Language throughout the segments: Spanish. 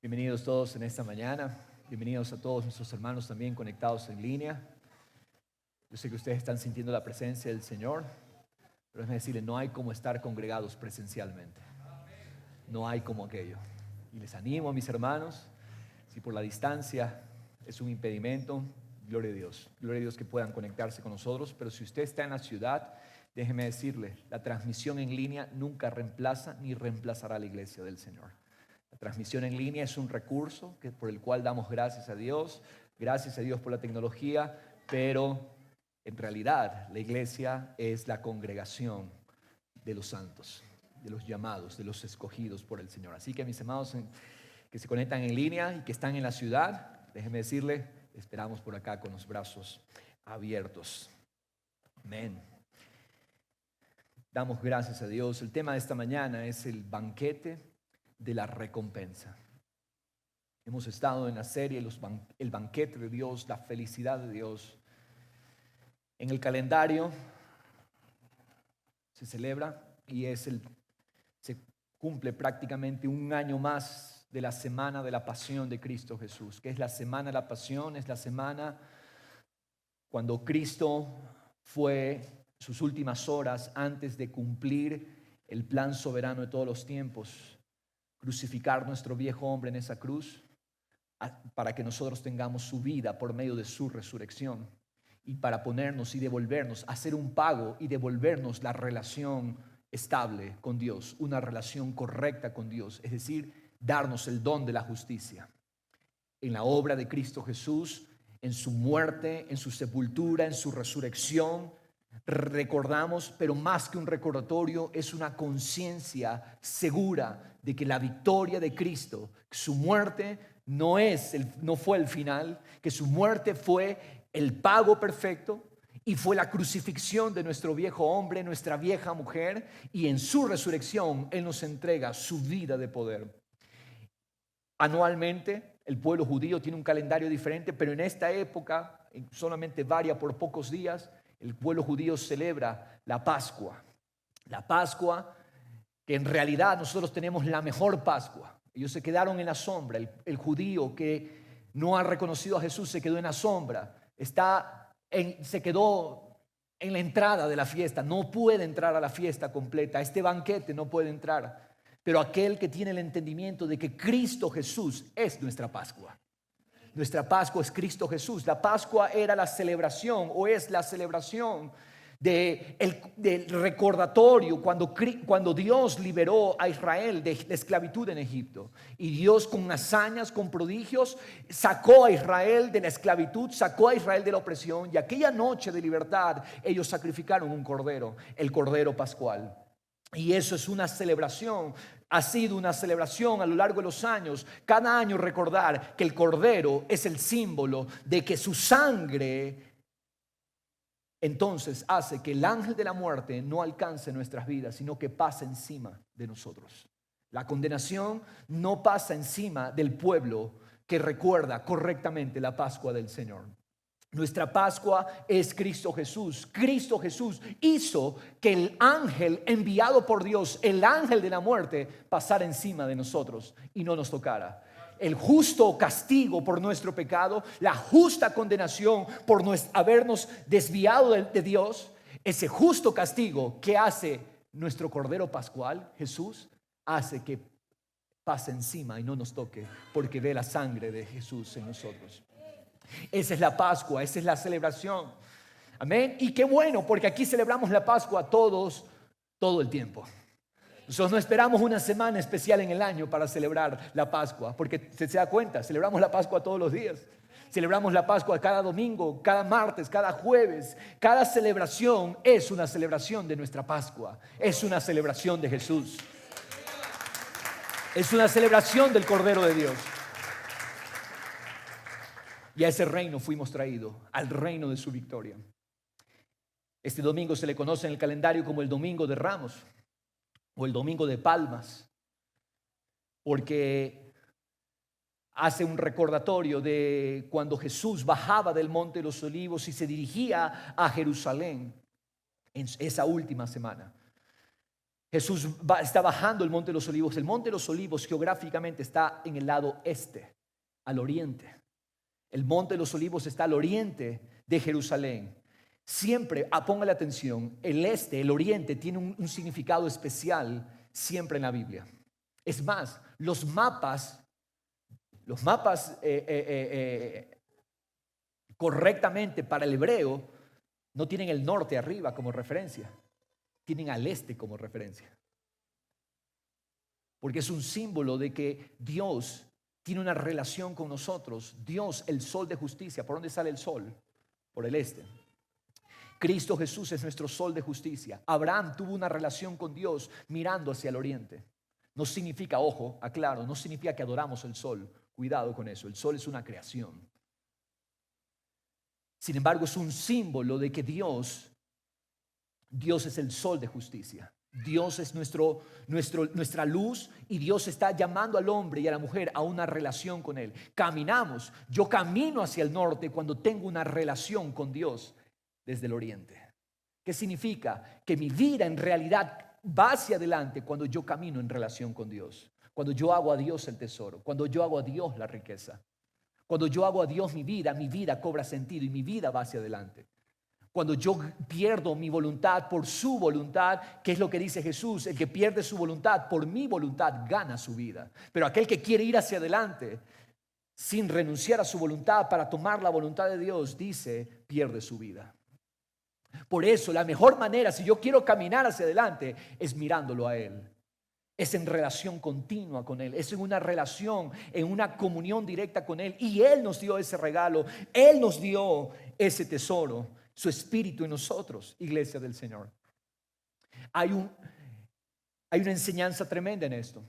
Bienvenidos todos en esta mañana. Bienvenidos a todos nuestros hermanos también conectados en línea. Yo sé que ustedes están sintiendo la presencia del Señor, pero déjenme decirles, no hay como estar congregados presencialmente. No hay como aquello. Y les animo a mis hermanos, si por la distancia es un impedimento, gloria a Dios que puedan conectarse con nosotros, pero si usted está en la ciudad, déjeme decirle, la transmisión en línea nunca reemplaza ni reemplazará a la iglesia del Señor. La transmisión en línea es un recurso por el cual damos gracias a Dios por la tecnología, pero en realidad la iglesia es la congregación de los santos, de los llamados, de los escogidos por el Señor. Así que mis amados que se conectan en línea y que están en la ciudad, déjenme decirle, esperamos por acá con los brazos abiertos. Amén. Damos gracias a Dios. El tema de esta mañana es el banquete de la recompensa. Hemos estado en la serie el banquete de Dios, la felicidad de Dios. En el calendario se celebra y se cumple prácticamente un año más de la semana de la pasión de Cristo Jesús, que es la semana de la pasión, es la semana cuando Cristo fue sus últimas horas antes de cumplir el plan soberano de todos los tiempos, crucificar nuestro viejo hombre en esa cruz para que nosotros tengamos su vida por medio de su resurrección y para ponernos y devolvernos, hacer un pago y devolvernos la relación estable con Dios, una relación correcta con Dios, es decir, darnos el don de la justicia. En la obra de Cristo Jesús, en su muerte, en su sepultura, en su resurrección, recordamos, pero más que un recordatorio, es una conciencia segura de que la victoria de Cristo, su muerte no fue el final, que su muerte fue el pago perfecto y fue la crucifixión de nuestro viejo hombre, nuestra vieja mujer, y en su resurrección Él nos entrega su vida de poder. Anualmente el pueblo judío tiene un calendario diferente, pero en esta época solamente varía por pocos días. El pueblo judío celebra la Pascua. La Pascua, que en realidad nosotros tenemos la mejor Pascua. Ellos se quedaron en la sombra. El judío que no ha reconocido a Jesús se quedó en la sombra. Se quedó en la entrada de la fiesta. No puede entrar a la fiesta completa. A este banquete no puede entrar. Pero aquel que tiene el entendimiento de que Cristo Jesús es nuestra Pascua. Nuestra Pascua es Cristo Jesús. La Pascua era la celebración o es la celebración del recordatorio cuando Dios liberó a Israel de la esclavitud en Egipto. Y Dios con hazañas, con prodigios, sacó a Israel de la esclavitud, sacó a Israel de la opresión. Y aquella noche de libertad ellos sacrificaron un cordero, el cordero pascual. Y eso es una celebración, ha sido una celebración a lo largo de los años. Cada año recordar que el Cordero es el símbolo de que su sangre entonces hace que el ángel de la muerte no alcance nuestras vidas, sino que pase encima de nosotros. La condenación no pasa encima del pueblo que recuerda correctamente la Pascua del Señor. Nuestra Pascua es Cristo Jesús. Cristo Jesús hizo que el ángel enviado por Dios, el ángel de la muerte, pasara encima de nosotros y no nos tocara. El justo castigo por nuestro pecado, la justa condenación por habernos desviado de Dios, ese justo castigo que hace nuestro Cordero Pascual, Jesús, hace que pase encima y no nos toque, porque ve la sangre de Jesús en nosotros. Esa es la Pascua, esa es la celebración. Amén. Y qué bueno, porque aquí celebramos la Pascua todos, todo el tiempo. Nosotros no esperamos una semana especial en el año para celebrar la Pascua, porque se da cuenta, celebramos la Pascua todos los días. Celebramos la Pascua cada domingo, cada martes, cada jueves. Cada celebración es una celebración de nuestra Pascua. Es una celebración de Jesús. Es una celebración del Cordero de Dios. Y a ese reino fuimos traídos, al reino de su victoria. Este domingo se le conoce en el calendario como el Domingo de Ramos o el Domingo de Palmas, porque hace un recordatorio de cuando Jesús bajaba del Monte de los Olivos y se dirigía a Jerusalén en esa última semana. Jesús está bajando el Monte de los Olivos. El Monte de los Olivos geográficamente está en el lado este, al oriente. El Monte de los Olivos está al oriente de Jerusalén. Siempre, póngale atención, el este, el oriente tiene un significado especial siempre en la Biblia. Es más, los mapas correctamente para el hebreo no tienen el norte arriba como referencia, tienen al este como referencia. Porque es un símbolo de que Dios tiene una relación con nosotros. Dios, el sol de justicia. ¿Por dónde sale el sol? Por el este. Cristo Jesús es nuestro sol de justicia. Abraham tuvo una relación con Dios mirando hacia el oriente. No significa, ojo, aclaro, no significa que adoramos el sol. Cuidado con eso, el sol es una creación. Sin embargo, es un símbolo de que Dios es el sol de justicia. Dios es nuestra luz y Dios está llamando al hombre y a la mujer a una relación con Él. Caminamos, yo camino hacia el norte cuando tengo una relación con Dios desde el oriente. ¿Qué significa? Que mi vida en realidad va hacia adelante cuando yo camino en relación con Dios. Cuando yo hago a Dios el tesoro, cuando yo hago a Dios la riqueza. Cuando yo hago a Dios mi vida cobra sentido y mi vida va hacia adelante. Cuando yo pierdo mi voluntad por su voluntad, ¿qué es lo que dice Jesús? El que pierde su voluntad por mi voluntad gana su vida. Pero aquel que quiere ir hacia adelante sin renunciar a su voluntad para tomar la voluntad de Dios, dice, pierde su vida. Por eso la mejor manera, si yo quiero caminar hacia adelante, es mirándolo a Él. Es en relación continua con Él, es en una relación, en una comunión directa con Él. Y Él nos dio ese regalo, Él nos dio ese tesoro, su Espíritu en nosotros, iglesia del Señor. Hay una enseñanza tremenda en esto.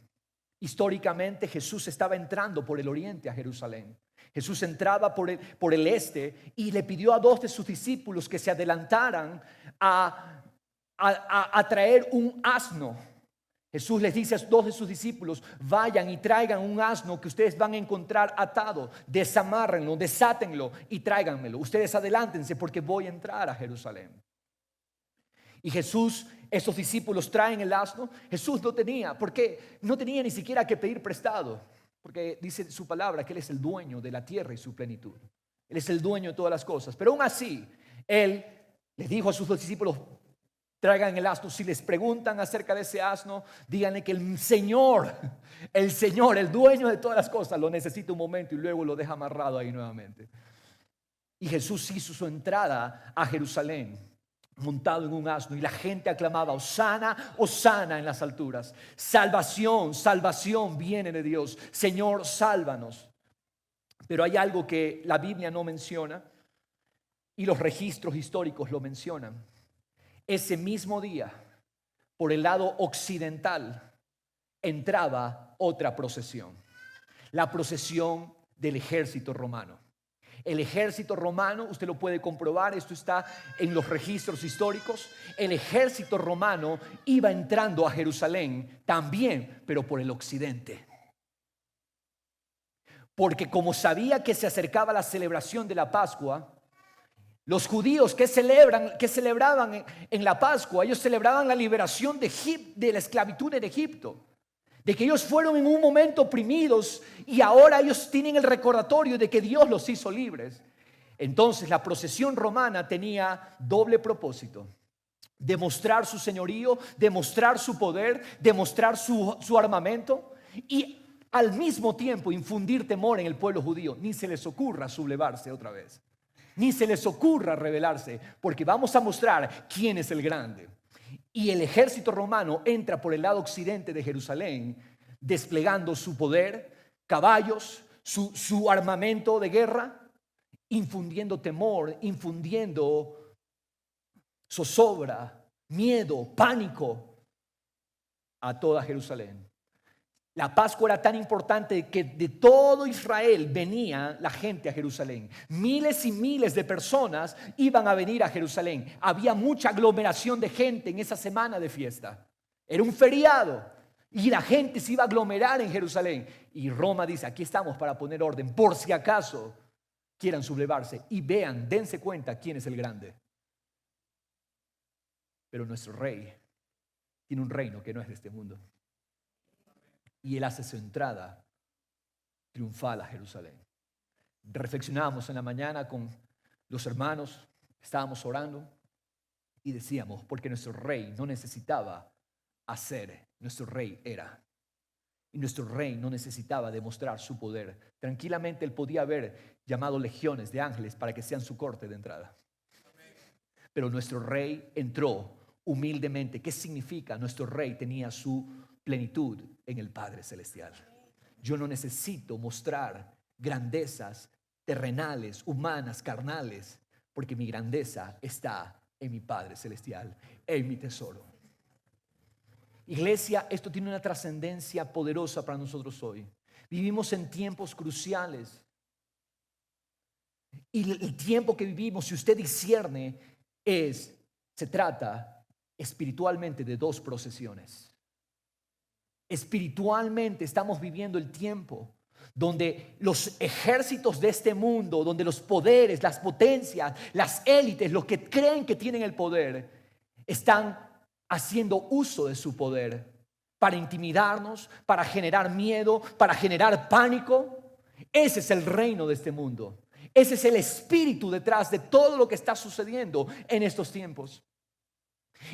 Históricamente Jesús estaba entrando por el oriente a Jerusalén. Jesús entraba por el este y le pidió a 2 de sus discípulos que se adelantaran a traer un asno. Jesús les dice a 2 de sus discípulos, vayan y traigan un asno que ustedes van a encontrar atado, desamárrenlo, desátenlo y tráiganmelo. Ustedes adelántense porque voy a entrar a Jerusalén. Y Jesús, esos discípulos traen el asno. Jesús no tenía, porque no tenía ni siquiera que pedir prestado, porque dice su palabra que Él es el dueño de la tierra y su plenitud. Él es el dueño de todas las cosas. Pero aún así, Él les dijo a sus 2 discípulos, traigan el asno. Si les preguntan acerca de ese asno, díganle que el Señor, el dueño de todas las cosas, lo necesita un momento y luego lo deja amarrado ahí nuevamente. Y Jesús hizo su entrada a Jerusalén montado en un asno y la gente aclamaba, Hosana, Hosana en las alturas. Salvación, salvación viene de Dios. Señor, sálvanos. Pero hay algo que la Biblia no menciona y los registros históricos lo mencionan. Ese mismo día, por el lado occidental, entraba otra procesión. La procesión del ejército romano. El ejército romano, usted lo puede comprobar, esto está en los registros históricos. El ejército romano iba entrando a Jerusalén también, pero por el occidente. Porque como sabía que se acercaba la celebración de la Pascua, los judíos que celebraban en la Pascua, ellos celebraban la liberación de la esclavitud en Egipto. De que ellos fueron en un momento oprimidos y ahora ellos tienen el recordatorio de que Dios los hizo libres. Entonces la procesión romana tenía doble propósito: demostrar su señorío, demostrar su poder, demostrar su armamento y al mismo tiempo infundir temor en el pueblo judío. Ni se les ocurra sublevarse otra vez, ni se les ocurra rebelarse, porque vamos a mostrar quién es el grande. Y el ejército romano entra por el lado occidente de Jerusalén, desplegando su poder, caballos, su armamento de guerra, infundiendo temor, infundiendo zozobra, miedo, pánico a toda Jerusalén. La Pascua era tan importante que de todo Israel venía la gente a Jerusalén. Miles y miles de personas iban a venir a Jerusalén. Había mucha aglomeración de gente en esa semana de fiesta. Era un feriado y la gente se iba a aglomerar en Jerusalén. Y Roma dice, aquí estamos para poner orden, por si acaso quieran sublevarse. Y vean, dense cuenta quién es el grande. Pero nuestro rey tiene un reino que no es de este mundo. Y Él hace su entrada triunfal a Jerusalén. Reflexionábamos en la mañana con los hermanos, estábamos orando y decíamos, porque nuestro rey no necesitaba hacer, nuestro rey era. Y nuestro rey no necesitaba demostrar su poder. Tranquilamente Él podía haber llamado legiones de ángeles para que sean su corte de entrada. Pero nuestro rey entró humildemente. ¿Qué significa? Nuestro rey tenía su plenitud en el Padre Celestial. Yo no necesito mostrar grandezas terrenales, humanas, carnales, porque mi grandeza está en mi Padre Celestial, en mi tesoro. Iglesia, esto tiene una trascendencia poderosa para nosotros hoy. Vivimos en tiempos cruciales. Y el tiempo que vivimos, si usted discierne, se trata espiritualmente de dos procesiones. Espiritualmente estamos viviendo el tiempo donde los ejércitos de este mundo, donde los poderes, las potencias, las élites, los que creen que tienen el poder, están haciendo uso de su poder para intimidarnos, para generar miedo, para generar pánico. Ese es el reino de este mundo. Ese es el espíritu detrás de todo lo que está sucediendo en estos tiempos.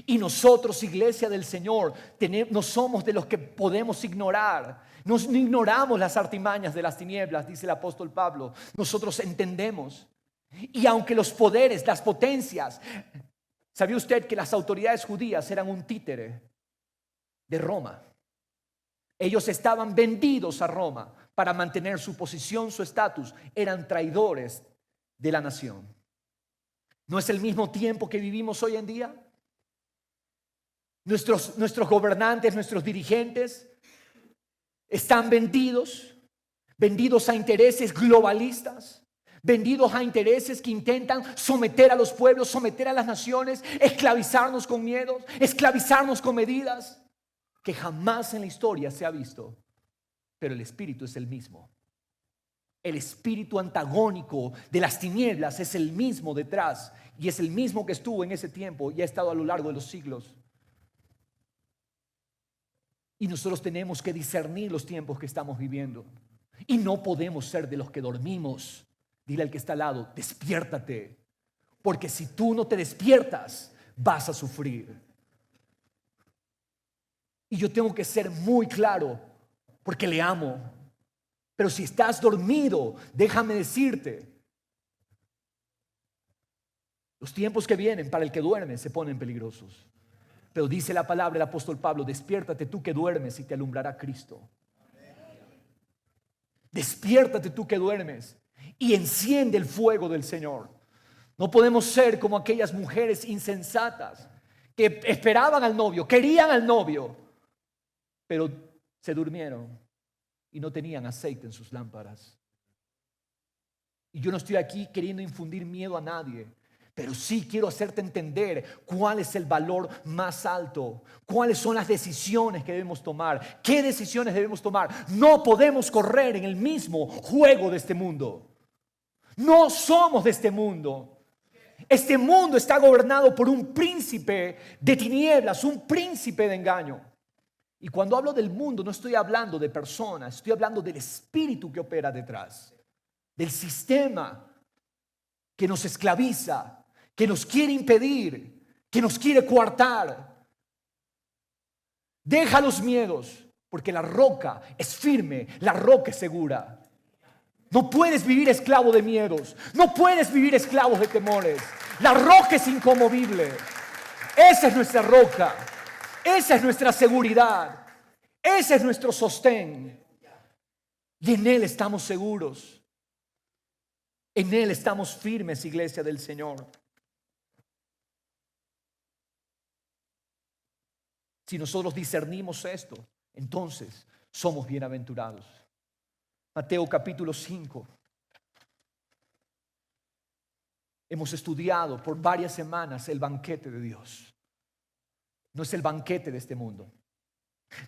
Y nosotros, iglesia del Señor, no somos de los que podemos ignorar. No ignoramos las artimañas de las tinieblas, dice el apóstol Pablo. Nosotros entendemos. Y aunque los poderes, las potencias, ¿sabía usted que las autoridades judías eran un títere de Roma? Ellos estaban vendidos a Roma para mantener su posición, su estatus. Eran traidores de la nación. ¿No es el mismo tiempo que vivimos hoy en día? Nuestros gobernantes, nuestros dirigentes están vendidos a intereses globalistas, vendidos a intereses que intentan someter a los pueblos, someter a las naciones, esclavizarnos con miedos, esclavizarnos con medidas que jamás en la historia se ha visto. Pero el espíritu es el mismo. El espíritu antagónico de las tinieblas es el mismo detrás y es el mismo que estuvo en ese tiempo y ha estado a lo largo de los siglos. Y nosotros tenemos que discernir los tiempos que estamos viviendo. Y no podemos ser de los que dormimos. Dile al que está al lado, despiértate. Porque si tú no te despiertas, vas a sufrir. Y yo tengo que ser muy claro, porque le amo. Pero si estás dormido, déjame decirte, los tiempos que vienen para el que duerme se ponen peligrosos. Pero dice la palabra del apóstol Pablo, despiértate tú que duermes y te alumbrará Cristo. Despiértate tú que duermes y enciende el fuego del Señor. No podemos ser como aquellas mujeres insensatas que esperaban al novio, querían al novio, pero se durmieron y no tenían aceite en sus lámparas. Y yo no estoy aquí queriendo infundir miedo a nadie, pero sí quiero hacerte entender cuál es el valor más alto, cuáles son las decisiones que debemos tomar, qué decisiones debemos tomar. No podemos correr en el mismo juego de este mundo. No somos de este mundo. Este mundo está gobernado por un príncipe de tinieblas, un príncipe de engaño. Y cuando hablo del mundo no estoy hablando de personas, estoy hablando del espíritu que opera detrás, del sistema que nos esclaviza, que nos quiere impedir, que nos quiere coartar. Deja los miedos, porque la roca es firme, la roca es segura. No puedes vivir esclavo de miedos, no puedes vivir esclavo de temores. La roca es inconmovible. Esa es nuestra roca, esa es nuestra seguridad, ese es nuestro sostén. Y en Él estamos seguros. En Él estamos firmes, iglesia del Señor. Si nosotros discernimos esto, entonces somos bienaventurados. Mateo capítulo 5. Hemos estudiado por varias semanas el banquete de Dios. No es el banquete de este mundo.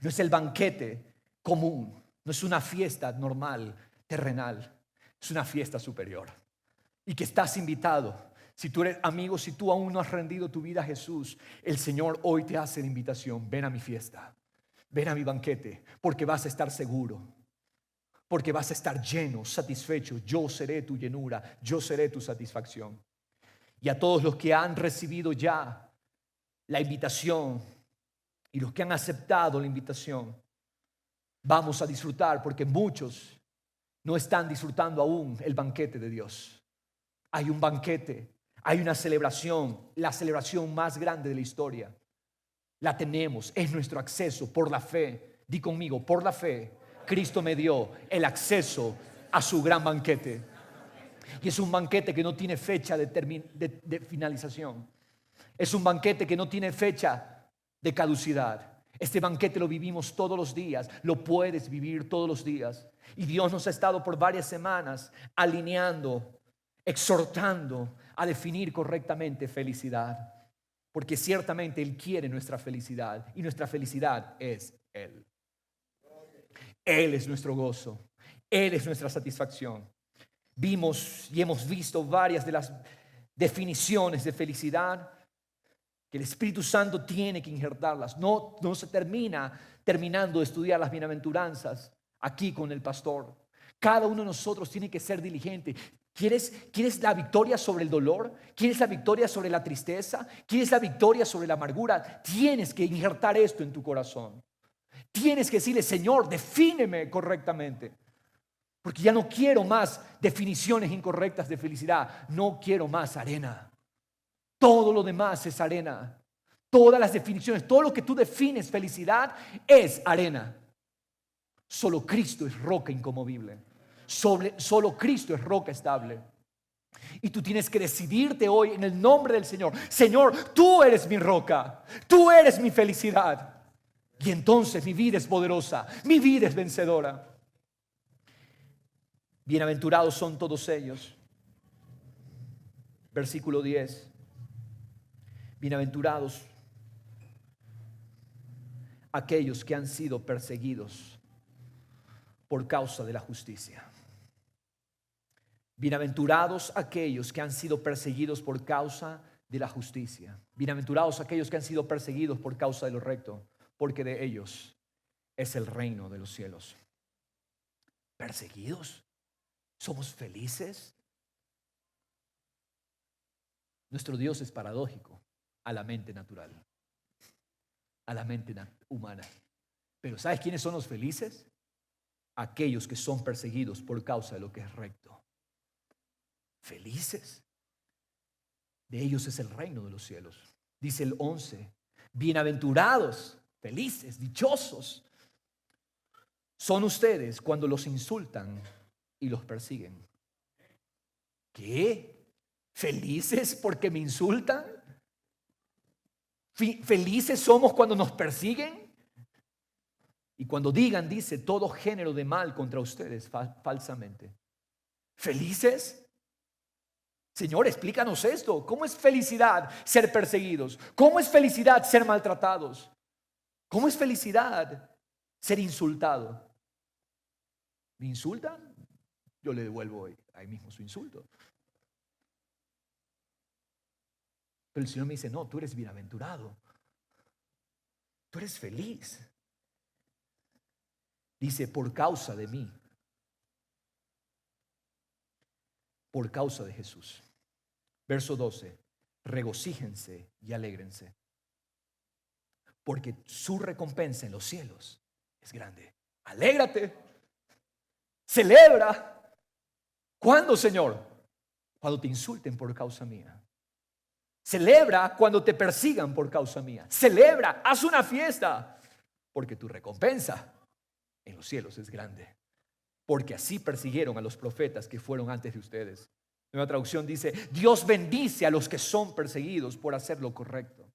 No es el banquete común. No es una fiesta normal, terrenal. Es una fiesta superior. Y que estás invitado Si tú eres amigo, si tú aún no has rendido tu vida a Jesús, el Señor hoy te hace la invitación. Ven a mi fiesta, ven a mi banquete, porque vas a estar seguro, porque vas a estar lleno, satisfecho. Yo seré tu llenura, yo seré tu satisfacción. Y a todos los que han recibido ya la invitación y los que han aceptado la invitación, vamos a disfrutar, porque muchos no están disfrutando aún el banquete de Dios. Hay un banquete, hay una celebración, la celebración más grande de la historia. La tenemos, es nuestro acceso por la fe. Di conmigo, por la fe, Cristo me dio el acceso a su gran banquete. Y es un banquete que no tiene fecha de finalización. Es un banquete que no tiene fecha de caducidad. Este banquete lo vivimos todos los días, lo puedes vivir todos los días. Y Dios nos ha estado por varias semanas alineando, exhortando a definir correctamente felicidad. Porque ciertamente Él quiere nuestra felicidad y nuestra felicidad es Él. Él es nuestro gozo, Él es nuestra satisfacción. Vimos y hemos visto varias de las definiciones de felicidad que el Espíritu Santo tiene que injertarlas. No se terminando de estudiar las bienaventuranzas aquí con el pastor. Cada uno de nosotros tiene que ser diligente. ¿Quieres la victoria sobre el dolor? ¿Quieres la victoria sobre la tristeza? ¿Quieres la victoria sobre la amargura? Tienes que injertar esto en tu corazón. Tienes que decirle, Señor, defíneme correctamente. Porque ya no quiero más definiciones incorrectas de felicidad. No quiero más arena. Todo lo demás es arena. Todas las definiciones, todo lo que tú defines felicidad es arena. Solo Cristo es roca inconmovible. Solo Cristo es roca estable. Y tú tienes que decidirte hoy en el nombre del Señor. Señor, tú eres mi roca. Tú eres mi felicidad. Y entonces mi vida es poderosa. Mi vida es vencedora. Bienaventurados son todos ellos. Versículo 10. Bienaventurados aquellos que han sido perseguidos por causa de la justicia. Bienaventurados aquellos que han sido perseguidos por causa de la justicia. Bienaventurados aquellos que han sido perseguidos por causa de lo recto, porque de ellos es el reino de los cielos. ¿Perseguidos? ¿Somos felices? Nuestro Dios es paradójico a la mente natural, a la mente humana. Pero ¿sabes quiénes son los felices? Aquellos que son perseguidos por causa de lo que es recto. Felices. De ellos es el reino de los cielos. Dice el 11. Bienaventurados, felices, dichosos son ustedes cuando los insultan y los persiguen. ¿Qué? ¿Felices porque me insultan? ¿Felices somos cuando nos persiguen? Y cuando digan, dice, todo género de mal contra ustedes falsamente. ¿Felices? Señor, explícanos esto. ¿Cómo es felicidad ser perseguidos? ¿Cómo es felicidad ser maltratados? ¿Cómo es felicidad ser insultado? ¿Me insultan? Yo le devuelvo ahí mismo su insulto. Pero el Señor me dice, no, tú eres bienaventurado. Tú eres feliz. Dice, por causa de mí. Por causa de Jesús. Verso 12. Regocíjense y alégrense, porque su recompensa en los cielos es grande. Alégrate. Celebra. ¿Cuándo, Señor? Cuando te insulten por causa mía. Celebra cuando te persigan por causa mía. Celebra, haz una fiesta, porque tu recompensa en los cielos es grande. Porque así persiguieron a los profetas que fueron antes de ustedes. Nueva traducción dice, Dios bendice a los que son perseguidos por hacer lo correcto,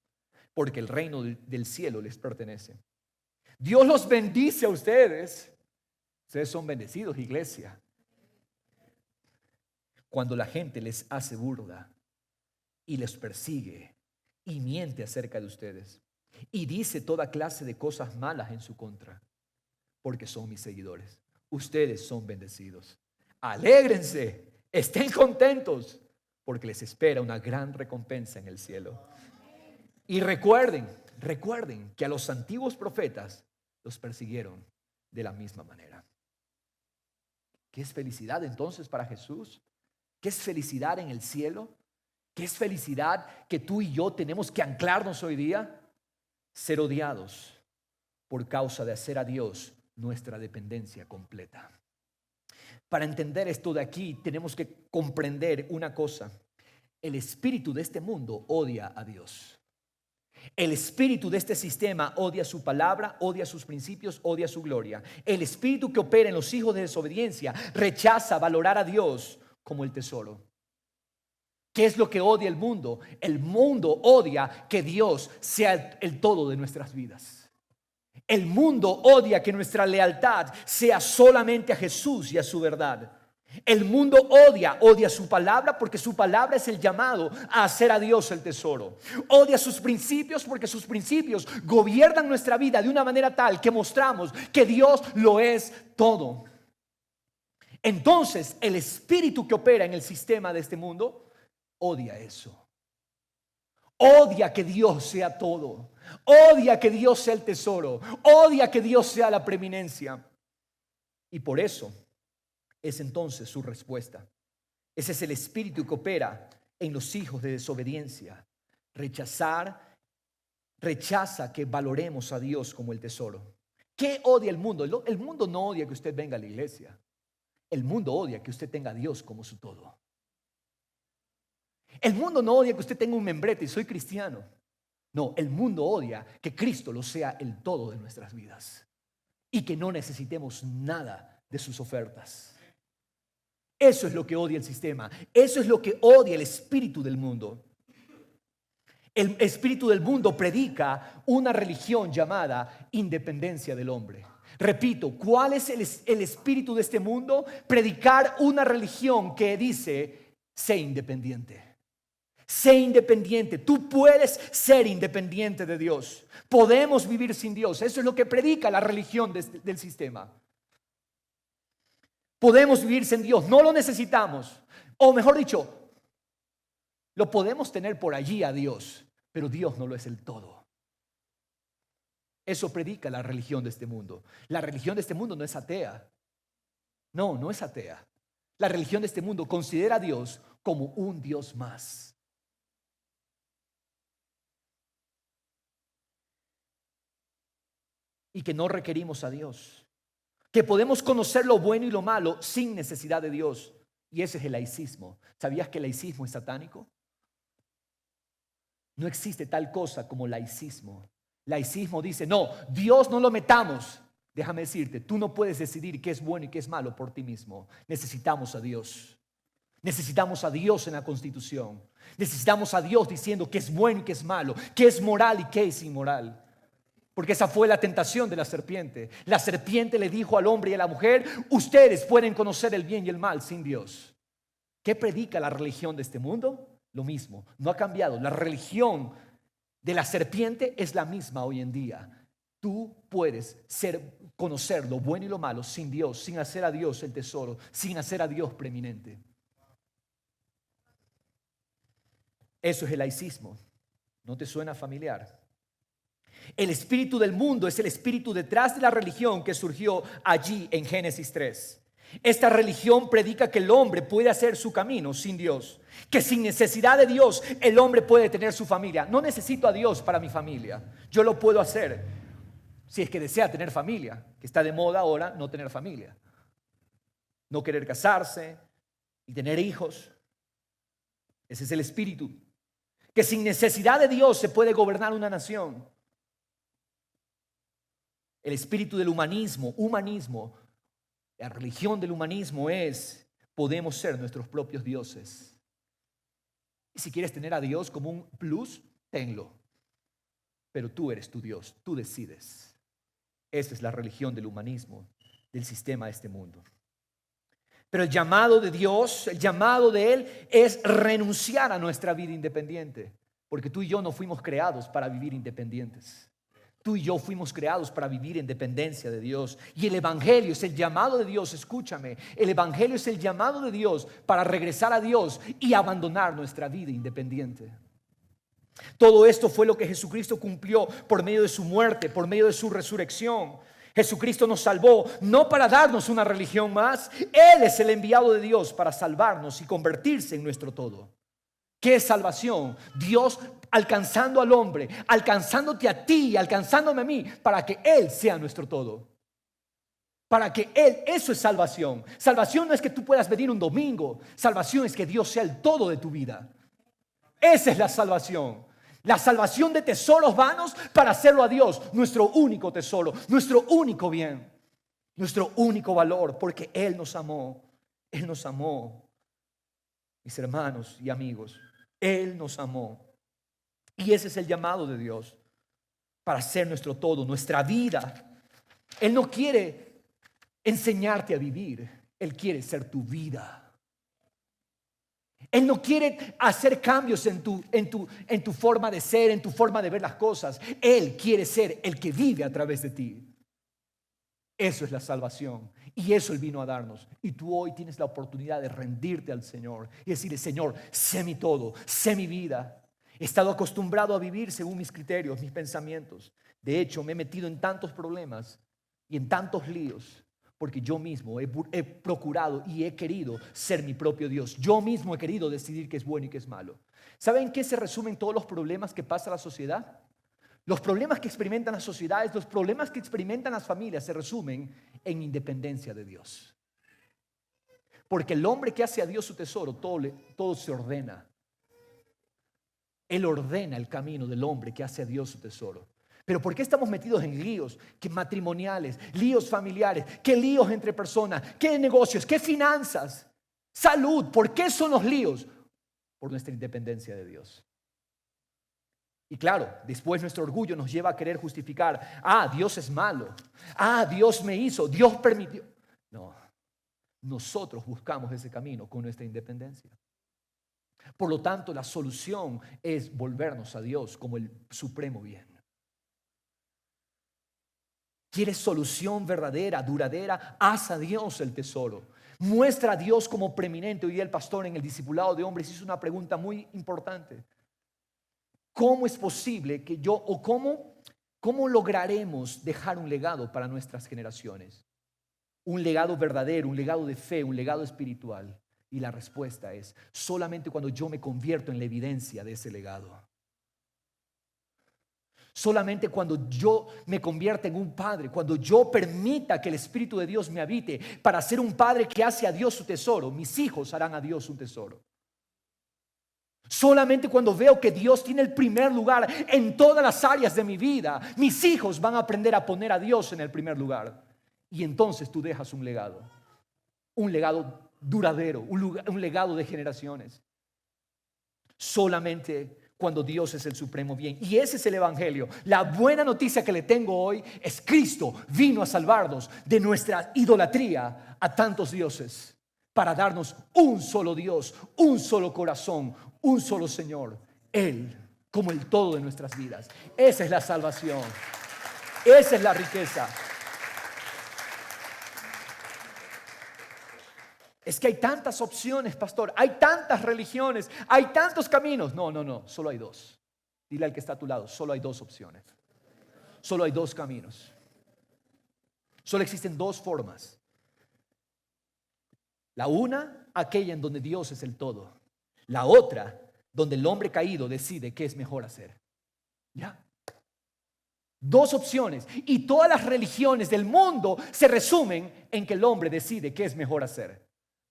porque el reino del cielo les pertenece. Dios los bendice a ustedes. Ustedes son bendecidos, iglesia. Cuando la gente les hace burla y les persigue y miente acerca de ustedes y dice toda clase de cosas malas en su contra, porque son mis seguidores. Ustedes son bendecidos. Alégrense, estén contentos, porque les espera una gran recompensa en el cielo. Y recuerden que a los antiguos profetas los persiguieron de la misma manera. ¿Qué es felicidad entonces para Jesús? ¿Qué es felicidad en el cielo? ¿Qué es felicidad que tú y yo tenemos que anclarnos hoy día? Ser odiados por causa de hacer a Dios nuestra dependencia completa. Para entender esto de aquí, tenemos que comprender una cosa. El espíritu de este mundo odia a Dios. El espíritu de este sistema odia su palabra, odia sus principios, odia su gloria. El espíritu que opera en los hijos de desobediencia rechaza valorar a Dios como el tesoro. ¿Qué es lo que odia el mundo? El mundo odia que Dios sea el todo de nuestras vidas. El mundo odia que nuestra lealtad sea solamente a Jesús y a su verdad. El mundo odia su palabra porque su palabra es el llamado a hacer a Dios el tesoro. Odia sus principios porque sus principios gobiernan nuestra vida de una manera tal que mostramos que Dios lo es todo. Entonces, el espíritu que opera en el sistema de este mundo odia eso. Odia que Dios sea todo. Odia que Dios sea el tesoro. Odia que Dios sea la preeminencia. Y por eso es entonces su respuesta. Ese es el espíritu que opera en los hijos de desobediencia. Rechaza que valoremos a Dios como el tesoro. ¿Qué odia el mundo? El mundo no odia que usted venga a la iglesia. El mundo odia que usted tenga a Dios como su todo. El mundo no odia que usted tenga un membrete y soy cristiano. No, el mundo odia que Cristo lo sea el todo de nuestras vidas y que no necesitemos nada de sus ofertas. Eso es lo que odia el sistema. Eso es lo que odia el espíritu del mundo. El espíritu del mundo predica una religión llamada independencia del hombre. Repito, ¿cuál es el espíritu de este mundo? Predicar una religión que dice, sé independiente. Sé independiente. Tú puedes ser independiente de Dios. Podemos vivir sin Dios. Eso es lo que predica la religión del sistema. Podemos vivir sin Dios. No lo necesitamos. O mejor dicho, lo podemos tener por allí a Dios, pero Dios no lo es el todo. Eso predica la religión de este mundo. La religión de este mundo no es atea. No, no es atea. La religión de este mundo considera a Dios como un Dios más. Y que no requerimos a Dios. Que podemos conocer lo bueno y lo malo sin necesidad de Dios. Y ese es el laicismo. ¿Sabías que el laicismo es satánico? No existe tal cosa como laicismo. Laicismo dice, no, Dios no lo metamos. Déjame decirte, tú no puedes decidir qué es bueno y qué es malo por ti mismo. Necesitamos a Dios. Necesitamos a Dios en la Constitución. Necesitamos a Dios diciendo qué es bueno y qué es malo, qué es moral y qué es inmoral. Porque esa fue la tentación de la serpiente. La serpiente le dijo al hombre y a la mujer, ustedes pueden conocer el bien y el mal sin Dios. ¿Qué predica la religión de este mundo? Lo mismo, no ha cambiado. La religión de la serpiente es la misma hoy en día. Tú puedes conocer lo bueno y lo malo sin Dios, sin hacer a Dios el tesoro, sin hacer a Dios preeminente. Eso es el laicismo. ¿No te suena familiar? El espíritu del mundo es el espíritu detrás de la religión que surgió allí en Génesis 3. Esta religión predica que el hombre puede hacer su camino sin Dios, que sin necesidad de Dios el hombre puede tener su familia. No necesito a Dios para mi familia, yo lo puedo hacer si es que desea tener familia, que está de moda ahora no tener familia, no querer casarse y tener hijos. Ese es el espíritu, que sin necesidad de Dios se puede gobernar una nación. El espíritu del humanismo, la religión del humanismo es, podemos ser nuestros propios dioses. Y si quieres tener a Dios como un plus, tenlo. Pero tú eres tu Dios, tú decides. Esa es la religión del humanismo, del sistema de este mundo. Pero el llamado de Dios, el llamado de Él es renunciar a nuestra vida independiente. Porque tú y yo no fuimos creados para vivir independientes. Tú y yo fuimos creados para vivir en dependencia de Dios. Y el Evangelio es el llamado de Dios, escúchame. El Evangelio es el llamado de Dios para regresar a Dios y abandonar nuestra vida independiente. Todo esto fue lo que Jesucristo cumplió por medio de su muerte, por medio de su resurrección. Jesucristo nos salvó no para darnos una religión más. Él es el enviado de Dios para salvarnos y convertirse en nuestro todo. ¿Qué es salvación? Dios alcanzando al hombre, alcanzándote a ti, alcanzándome a mí, para que Él sea nuestro todo. Para que Él, eso es salvación. Salvación no es que tú puedas venir un domingo. Salvación es que Dios sea el todo de tu vida. Esa es la salvación. La salvación de tesoros vanos para hacerlo a Dios, nuestro único tesoro, nuestro único bien, nuestro único valor, porque Él nos amó. Él nos amó, mis hermanos y amigos. Él nos amó. Y ese es el llamado de Dios para ser nuestro todo, nuestra vida. Él no quiere enseñarte a vivir, Él quiere ser tu vida. Él no quiere hacer cambios en tu forma de ser, en tu forma de ver las cosas. Él quiere ser el que vive a través de ti. Eso es la salvación. Y eso Él vino a darnos. Y tú hoy tienes la oportunidad de rendirte al Señor y decirle: Señor, sé mi todo, sé mi vida. He estado acostumbrado a vivir según mis criterios, mis pensamientos. De hecho, me he metido en tantos problemas y en tantos líos porque yo mismo he procurado y he querido ser mi propio Dios. Yo mismo he querido decidir qué es bueno y qué es malo. ¿Saben qué se resumen todos los problemas que pasa la sociedad? Los problemas que experimentan las sociedades, los problemas que experimentan las familias se resumen en independencia de Dios. Porque el hombre que hace a Dios su tesoro, todo se ordena. Él ordena el camino del hombre que hace a Dios su tesoro. Pero ¿por qué estamos metidos en líos matrimoniales, líos familiares, qué líos entre personas, qué negocios, qué finanzas, salud? ¿Por qué son los líos? Por nuestra independencia de Dios. Y claro, después nuestro orgullo nos lleva a querer justificar: Dios es malo, Dios me hizo, Dios permitió. No, nosotros buscamos ese camino con nuestra independencia. Por lo tanto, la solución es volvernos a Dios como el supremo bien. ¿Quieres solución verdadera, duradera? Haz a Dios el tesoro. Muestra a Dios como preeminente. Hoy el pastor en el discipulado de hombres hizo una pregunta muy importante. ¿Cómo es posible que cómo lograremos dejar un legado para nuestras generaciones? Un legado verdadero, un legado de fe, un legado espiritual. Y la respuesta es: solamente cuando yo me convierto en la evidencia de ese legado. Solamente cuando yo me convierta en un padre, cuando yo permita que el Espíritu de Dios me habite para ser un padre que hace a Dios su tesoro, mis hijos harán a Dios un tesoro. Solamente cuando veo que Dios tiene el primer lugar en todas las áreas de mi vida, mis hijos van a aprender a poner a Dios en el primer lugar. Y entonces tú dejas un legado duradero, un legado de generaciones. Solamente cuando Dios es el supremo bien. Y ese es el evangelio. La buena noticia que le tengo hoy es: Cristo vino a salvarnos de nuestra idolatría a tantos dioses, para darnos un solo Dios, un solo corazón, un solo Señor, Él como el todo de nuestras vidas. Esa es la salvación. Esa es la riqueza. Es que hay tantas opciones, pastor, hay tantas religiones, hay tantos caminos. No, solo hay dos. Dile al que está a tu lado: solo hay dos opciones. Solo hay dos caminos. Solo existen dos formas. La una, aquella en donde Dios es el todo. La otra, donde el hombre caído decide qué es mejor hacer. ¿Ya? Dos opciones. Y todas las religiones del mundo se resumen en que el hombre decide qué es mejor hacer.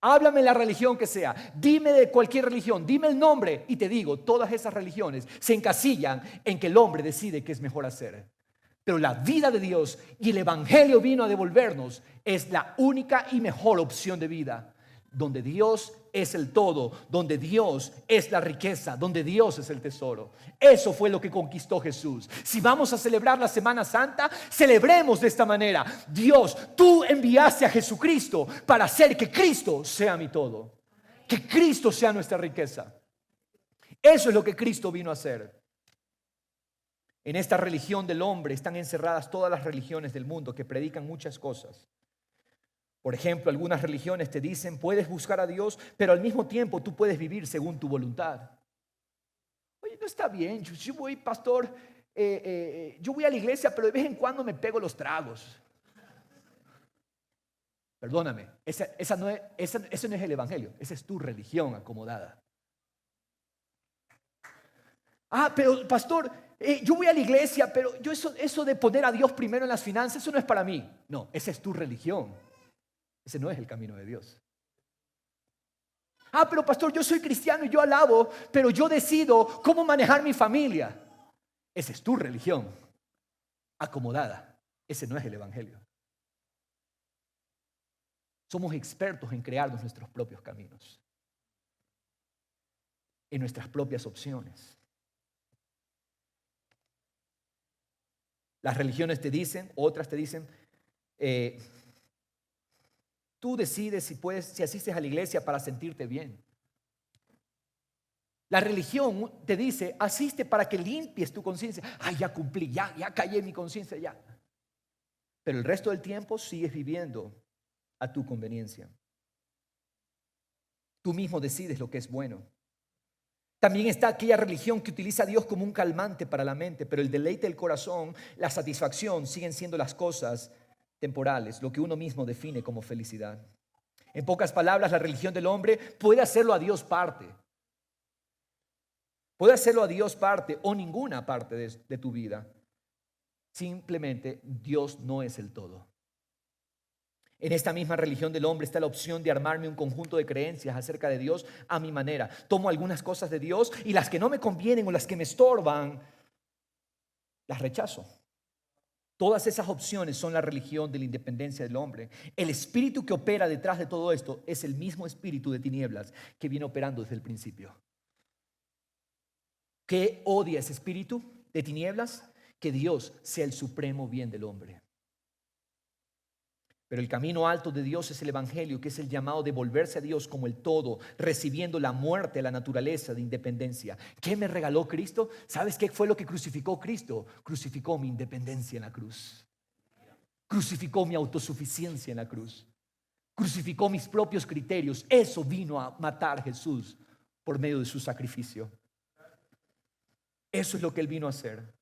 Háblame la religión que sea, dime de cualquier religión, dime el nombre y te digo: todas esas religiones se encasillan en que el hombre decide qué es mejor hacer. Pero la vida de Dios y el evangelio vino a devolvernos es la única y mejor opción de vida, donde Dios es el todo, donde Dios es la riqueza, donde Dios es el tesoro. Eso fue lo que conquistó Jesús. Si vamos a celebrar la Semana Santa, celebremos de esta manera: Dios, tú enviaste a Jesucristo para hacer que Cristo sea mi todo, que Cristo sea nuestra riqueza. Eso es lo que Cristo vino a hacer. En esta religión del hombre están encerradas todas las religiones del mundo que predican muchas cosas. Por ejemplo, algunas religiones te dicen, puedes buscar a Dios, pero al mismo tiempo tú puedes vivir según tu voluntad. Oye, no está bien, yo voy, pastor, yo voy a la iglesia, pero de vez en cuando me pego los tragos. Perdóname, ese no es el evangelio, esa es tu religión acomodada. Pero pastor, yo voy a la iglesia, pero yo eso de poner a Dios primero en las finanzas, eso no es para mí. No, esa es tu religión. Ese no es el camino de Dios. Pero pastor, yo soy cristiano y yo alabo, pero yo decido cómo manejar mi familia. Esa es tu religión acomodada. Ese no es el evangelio. Somos expertos en crearnos nuestros propios caminos, en nuestras propias opciones. Las religiones te dicen, otras te dicen, tú decides si asistes a la iglesia para sentirte bien. La religión te dice, asiste para que limpies tu conciencia. Ya cumplí, ya callé mi conciencia, ya. Pero el resto del tiempo sigues viviendo a tu conveniencia. Tú mismo decides lo que es bueno. También está aquella religión que utiliza a Dios como un calmante para la mente, pero el deleite del corazón, la satisfacción, siguen siendo las cosas temporales, lo que uno mismo define como felicidad. En pocas palabras, la religión del hombre puede hacerlo a Dios parte. Puede hacerlo a Dios parte o ninguna parte de tu vida. Simplemente Dios no es el todo. En esta misma religión del hombre está la opción de armarme un conjunto de creencias acerca de Dios a mi manera. Tomo algunas cosas de Dios y las que no me convienen o las que me estorban, las rechazo. Todas esas opciones son la religión de la independencia del hombre. El espíritu que opera detrás de todo esto es el mismo espíritu de tinieblas que viene operando desde el principio. ¿Qué odia ese espíritu de tinieblas? Que Dios sea el supremo bien del hombre. Pero el camino alto de Dios es el evangelio, que es el llamado de volverse a Dios como el todo, recibiendo la muerte a la naturaleza de independencia. ¿Qué me regaló Cristo? ¿Sabes qué fue lo que crucificó Cristo? Crucificó mi independencia en la cruz. Crucificó mi autosuficiencia en la cruz. Crucificó mis propios criterios. Eso vino a matar Jesús por medio de su sacrificio. Eso es lo que Él vino a hacer.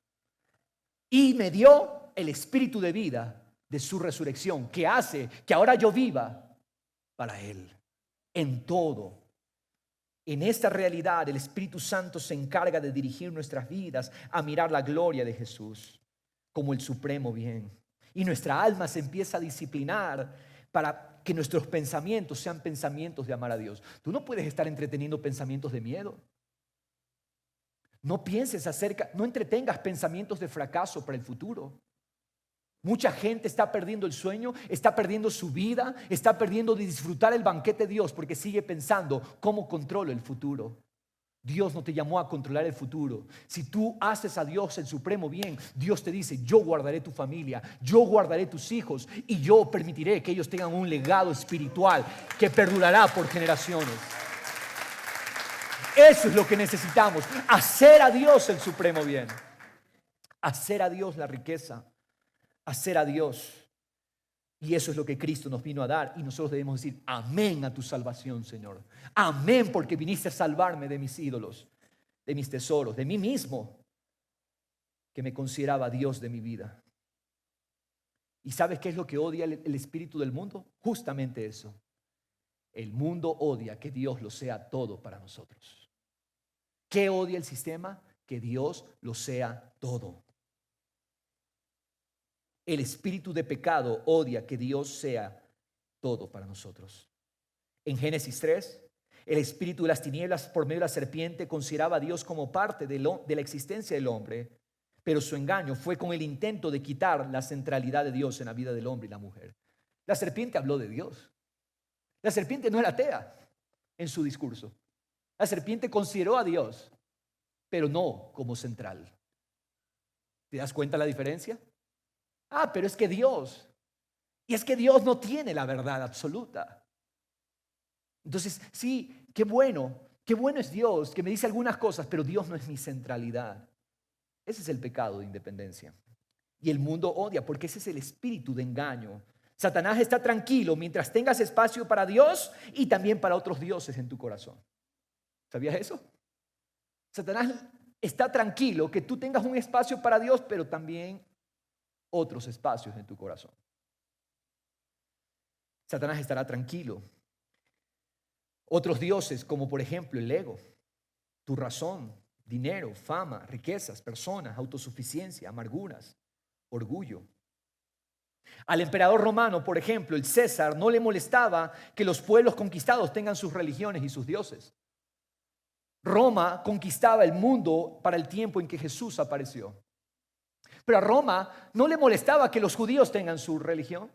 Y me dio el espíritu de vida de su resurrección, que hace que ahora yo viva para Él, en todo. En esta realidad el Espíritu Santo se encarga de dirigir nuestras vidas a mirar la gloria de Jesús como el supremo bien. Y nuestra alma se empieza a disciplinar para que nuestros pensamientos sean pensamientos de amar a Dios. Tú no puedes estar entreteniendo pensamientos de miedo. No entretengas pensamientos de fracaso para el futuro. Mucha gente está perdiendo el sueño, está perdiendo su vida, está perdiendo de disfrutar el banquete de Dios porque sigue pensando cómo controlo el futuro. Dios no te llamó a controlar el futuro. Si tú haces a Dios el supremo bien, Dios te dice, yo guardaré tu familia, yo guardaré tus hijos y yo permitiré que ellos tengan un legado espiritual que perdurará por generaciones. Eso es lo que necesitamos, hacer a Dios el supremo bien, hacer a Dios la riqueza. Hacer a Dios. Y eso es lo que Cristo nos vino a dar. Y nosotros debemos decir amén a tu salvación, Señor. Amén, porque viniste a salvarme de mis ídolos, de mis tesoros, de mí mismo, que me consideraba Dios de mi vida. ¿Y sabes qué es lo que odia el espíritu del mundo? Justamente eso. El mundo odia que Dios lo sea todo para nosotros. ¿Qué odia el sistema? Que Dios lo sea todo. El espíritu de pecado odia que Dios sea todo para nosotros. En Génesis 3, el espíritu de las tinieblas por medio de la serpiente consideraba a Dios como parte de la existencia del hombre, pero su engaño fue con el intento de quitar la centralidad de Dios en la vida del hombre y la mujer. La serpiente habló de Dios. La serpiente no era atea en su discurso. La serpiente consideró a Dios, pero no como central. ¿Te das cuenta la diferencia? Pero es que Dios, y es que Dios no tiene la verdad absoluta. Entonces, sí, qué bueno es Dios, que me dice algunas cosas, pero Dios no es mi centralidad. Ese es el pecado de independencia. Y el mundo odia porque ese es el espíritu de engaño. Satanás está tranquilo mientras tengas espacio para Dios y también para otros dioses en tu corazón. ¿Sabías eso? Satanás está tranquilo que tú tengas un espacio para Dios, pero también otros espacios en tu corazón. Satanás estará tranquilo. Otros dioses, como por ejemplo el ego, tu razón, dinero, fama, riquezas, personas, autosuficiencia, amarguras, orgullo. Al emperador romano, por ejemplo, el César, no le molestaba que los pueblos conquistados tengan sus religiones y sus dioses. Roma conquistaba el mundo para el tiempo en que Jesús apareció. Pero a Roma no le molestaba que los judíos tengan su religión.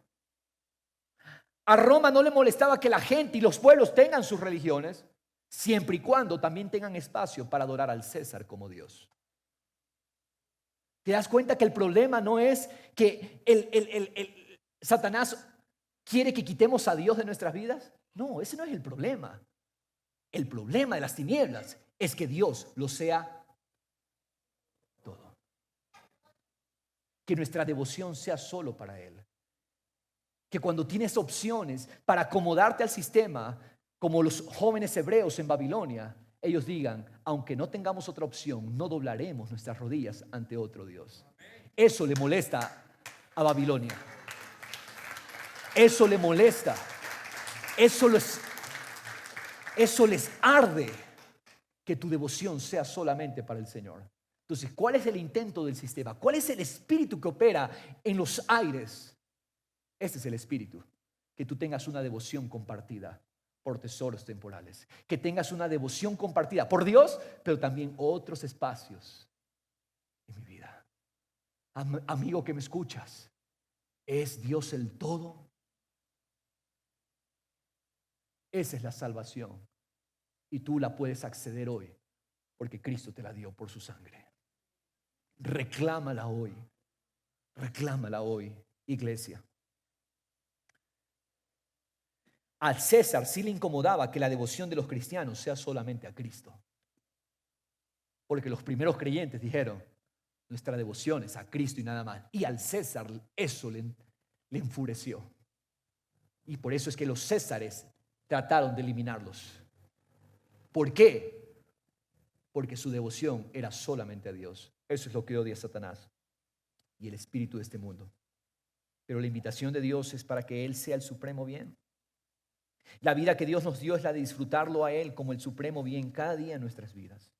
A Roma no le molestaba que la gente y los pueblos tengan sus religiones, siempre y cuando también tengan espacio para adorar al César como Dios. ¿Te das cuenta que el problema no es que Satanás quiere que quitemos a Dios de nuestras vidas? No, ese no es el problema. El problema de las tinieblas es que Dios lo sea todo. Que nuestra devoción sea solo para Él. Que cuando tienes opciones para acomodarte al sistema, como los jóvenes hebreos en Babilonia, ellos digan, aunque no tengamos otra opción, no doblaremos nuestras rodillas ante otro Dios. Eso le molesta a Babilonia. Eso le molesta. Eso les arde, que tu devoción sea solamente para el Señor. Entonces, ¿cuál es el intento del sistema? ¿Cuál es el espíritu que opera en los aires? Este es el espíritu, que tú tengas una devoción compartida por tesoros temporales, que tengas una devoción compartida por Dios, pero también otros espacios en mi vida. Amigo que me escuchas, ¿es Dios el todo? Esa es la salvación y tú la puedes acceder hoy porque Cristo te la dio por su sangre. Reclámala hoy, iglesia. Al César sí le incomodaba que la devoción de los cristianos sea solamente a Cristo. Porque los primeros creyentes dijeron, nuestra devoción es a Cristo y nada más. Y al César eso le enfureció. Y por eso es que los césares trataron de eliminarlos. ¿Por qué? Porque su devoción era solamente a Dios. Eso es lo que odia Satanás y el espíritu de este mundo. Pero la invitación de Dios es para que Él sea el supremo bien. La vida que Dios nos dio es la de disfrutarlo a Él como el supremo bien cada día en nuestras vidas.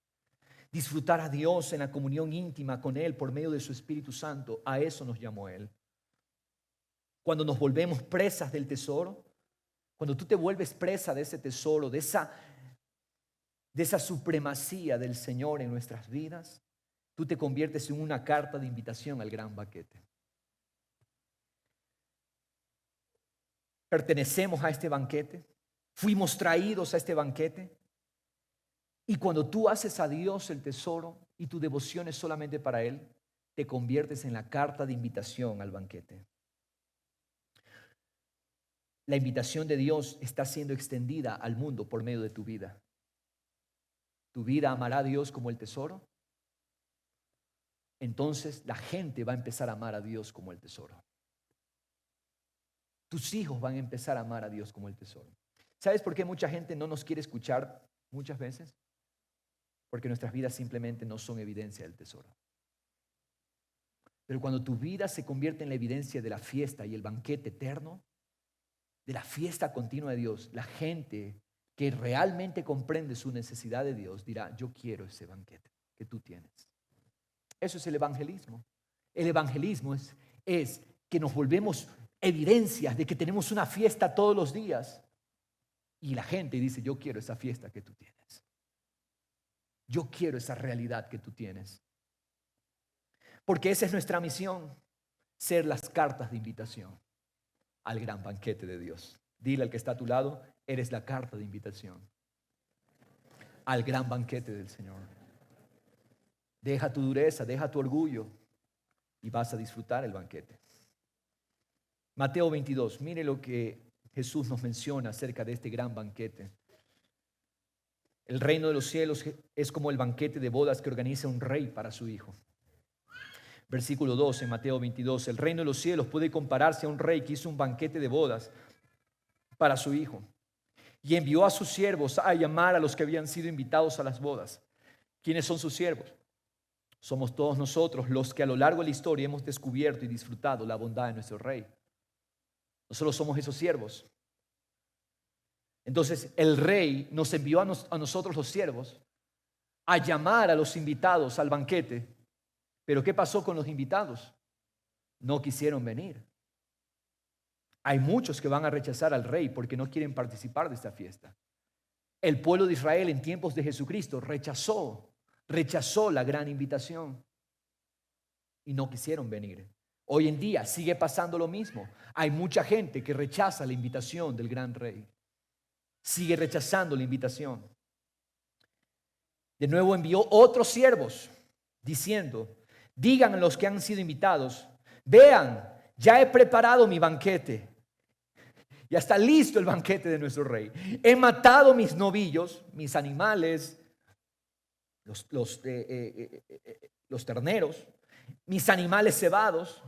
Disfrutar a Dios en la comunión íntima con Él por medio de su Espíritu Santo, a eso nos llamó Él. Cuando nos volvemos presas del tesoro, cuando tú te vuelves presa de ese tesoro, de esa supremacía del Señor en nuestras vidas, tú te conviertes en una carta de invitación al gran banquete. Pertenecemos a este banquete, fuimos traídos a este banquete. Y cuando tú haces a Dios el tesoro y tu devoción es solamente para Él, te conviertes en la carta de invitación al banquete. La invitación de Dios está siendo extendida al mundo por medio de tu vida. ¿Tu vida amará a Dios como el tesoro? Entonces la gente va a empezar a amar a Dios como el tesoro. Tus hijos van a empezar a amar a Dios como el tesoro. ¿Sabes por qué mucha gente no nos quiere escuchar muchas veces? Porque nuestras vidas simplemente no son evidencia del tesoro. Pero cuando tu vida se convierte en la evidencia de la fiesta y el banquete eterno, de la fiesta continua de Dios, la gente que realmente comprende su necesidad de Dios dirá, yo quiero ese banquete que tú tienes. Eso es el evangelismo. El evangelismo es que nos volvemos evidencias de que tenemos una fiesta todos los días. Y la gente dice, yo quiero esa fiesta que tú tienes. Yo quiero esa realidad que tú tienes. Porque esa es nuestra misión, ser las cartas de invitación al gran banquete de Dios. Dile al que está a tu lado, eres la carta de invitación al gran banquete del Señor. Deja tu dureza, deja tu orgullo y vas a disfrutar el banquete. Mateo 22, mire lo que Jesús nos menciona acerca de este gran banquete. El reino de los cielos es como el banquete de bodas que organiza un rey para su hijo. Versículo 12, en Mateo 22. El reino de los cielos puede compararse a un rey que hizo un banquete de bodas para su hijo y envió a sus siervos a llamar a los que habían sido invitados a las bodas. ¿Quiénes son sus siervos? Somos todos nosotros los que a lo largo de la historia hemos descubierto y disfrutado la bondad de nuestro rey. Nosotros somos esos siervos. Entonces el rey nos envió a nosotros los siervos a llamar a los invitados al banquete. Pero ¿qué pasó con los invitados? No quisieron venir. Hay muchos que van a rechazar al rey porque no quieren participar de esta fiesta. El pueblo de Israel en tiempos de Jesucristo rechazó la gran invitación y no quisieron venir. Hoy en día sigue pasando lo mismo. Hay mucha gente que rechaza la invitación del gran rey. Sigue rechazando la invitación. De nuevo envió otros siervos diciendo: digan a los que han sido invitados, vean, ya he preparado mi banquete. Ya está listo el banquete de nuestro rey. He matado mis novillos, mis animales, los terneros, mis animales cebados,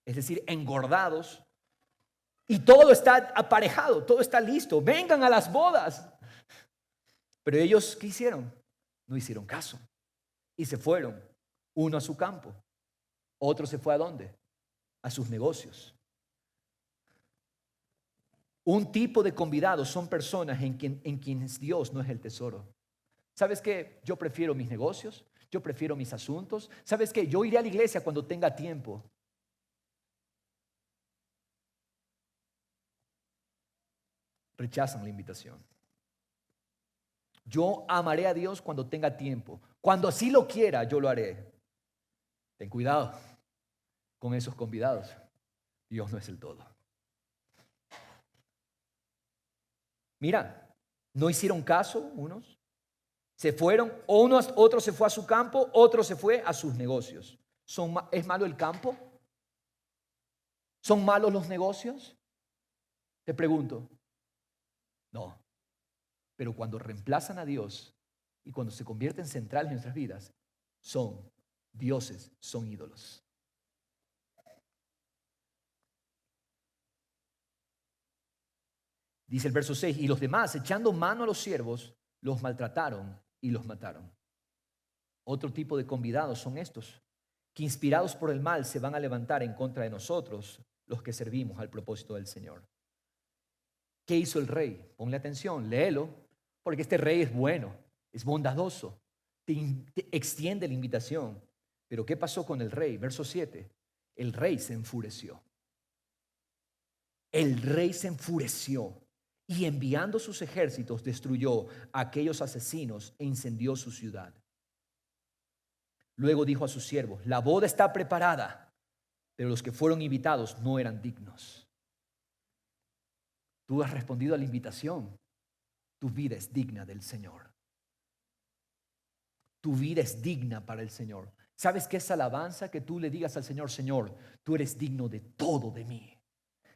es decir, engordados. Y todo está aparejado, todo está listo. Vengan a las bodas. Pero ellos, ¿qué hicieron? No hicieron caso. Y se fueron. Uno a su campo. Otro se fue ¿a dónde? A sus negocios. Un tipo de convidados son personas en quienes Dios no es el tesoro. ¿Sabes qué? Yo prefiero mis negocios. Yo prefiero mis asuntos. ¿Sabes qué? Yo iré a la iglesia cuando tenga tiempo. Rechazan la invitación. Yo amaré a Dios cuando tenga tiempo. Cuando así lo quiera, yo lo haré. Ten cuidado con esos convidados. Dios no es el todo. Mira, no hicieron caso unos. Se fueron, otro se fue a su campo, otro se fue a sus negocios. ¿Es malo el campo? ¿Son malos los negocios? Te pregunto. No, pero cuando reemplazan a Dios y cuando se convierten centrales en nuestras vidas, son dioses, son ídolos. Dice el verso 6, y los demás, echando mano a los siervos, los maltrataron y los mataron. Otro tipo de convidados son estos, que inspirados por el mal se van a levantar en contra de nosotros, los que servimos al propósito del Señor. ¿Qué hizo el rey? Ponle atención, léelo, porque este rey es bueno, es bondadoso, te extiende la invitación. Pero ¿qué pasó con el rey? Verso 7, el rey se enfureció. El rey se enfureció y enviando sus ejércitos destruyó a aquellos asesinos e incendió su ciudad. Luego dijo a sus siervos, la boda está preparada, pero los que fueron invitados no eran dignos. Tú has respondido a la invitación. Tu vida es digna del Señor. Tu vida es digna para el Señor. ¿Sabes qué es alabanza? Que tú le digas al Señor, Señor, tú eres digno de todo de mí.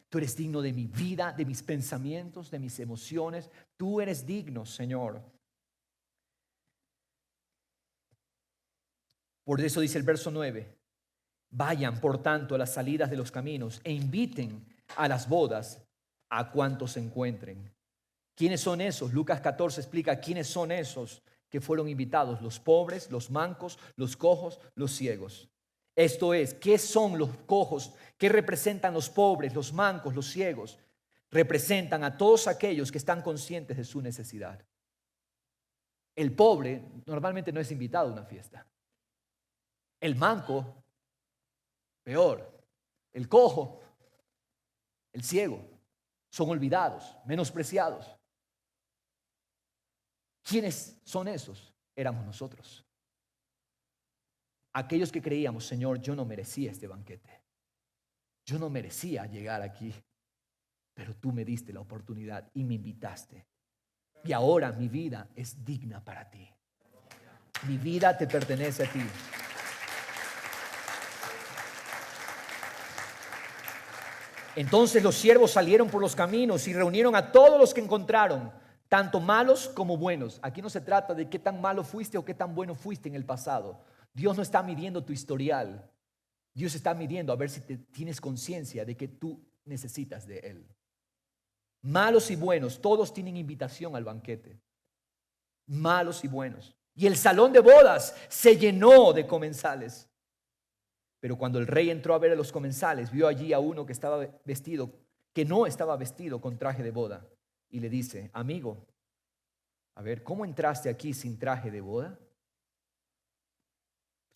Tú eres digno de mi vida, de mis pensamientos, de mis emociones. Tú eres digno, Señor. Por eso dice el verso 9. Vayan, por tanto, a las salidas de los caminos e inviten a las bodas a cuantos se encuentren. ¿Quiénes son esos? Lucas 14 explica quiénes son esos que fueron invitados: los pobres, los mancos, los cojos, los ciegos. Esto es, ¿qué son los cojos? ¿Qué representan los pobres, los mancos, los ciegos? Representan a todos aquellos que están conscientes de su necesidad. El pobre normalmente no es invitado a una fiesta. El manco, peor. El cojo, el ciego, son olvidados, menospreciados. ¿Quiénes son esos? Éramos nosotros. Aquellos que creíamos, Señor, yo no merecía este banquete. Yo no merecía llegar aquí, pero tú me diste la oportunidad y me invitaste. Y ahora mi vida es digna para ti. Mi vida te pertenece a ti. Entonces los siervos salieron por los caminos y reunieron a todos los que encontraron, tanto malos como buenos. Aquí no se trata de qué tan malo fuiste o qué tan bueno fuiste en el pasado. Dios no está midiendo tu historial. Dios está midiendo a ver si tienes conciencia de que tú necesitas de Él. Malos y buenos, todos tienen invitación al banquete. Malos y buenos. Y el salón de bodas se llenó de comensales. Pero cuando el rey entró a ver a los comensales, vio allí a uno que no estaba vestido con traje de boda. Y le dice: amigo, a ver, ¿cómo entraste aquí sin traje de boda?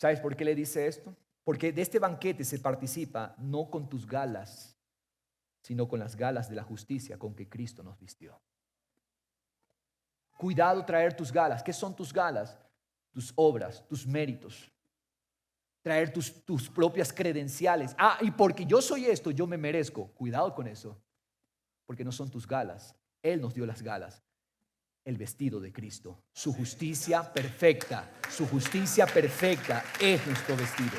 ¿Sabes por qué le dice esto? Porque de este banquete se participa no con tus galas, sino con las galas de la justicia con que Cristo nos vistió. Cuidado traer tus galas. ¿Qué son tus galas? Tus obras, tus méritos. Traer tus propias credenciales. Y porque yo soy esto, yo me merezco. Cuidado con eso, porque no son tus galas. Él nos dio las galas. El vestido de Cristo, su justicia perfecta es nuestro vestido.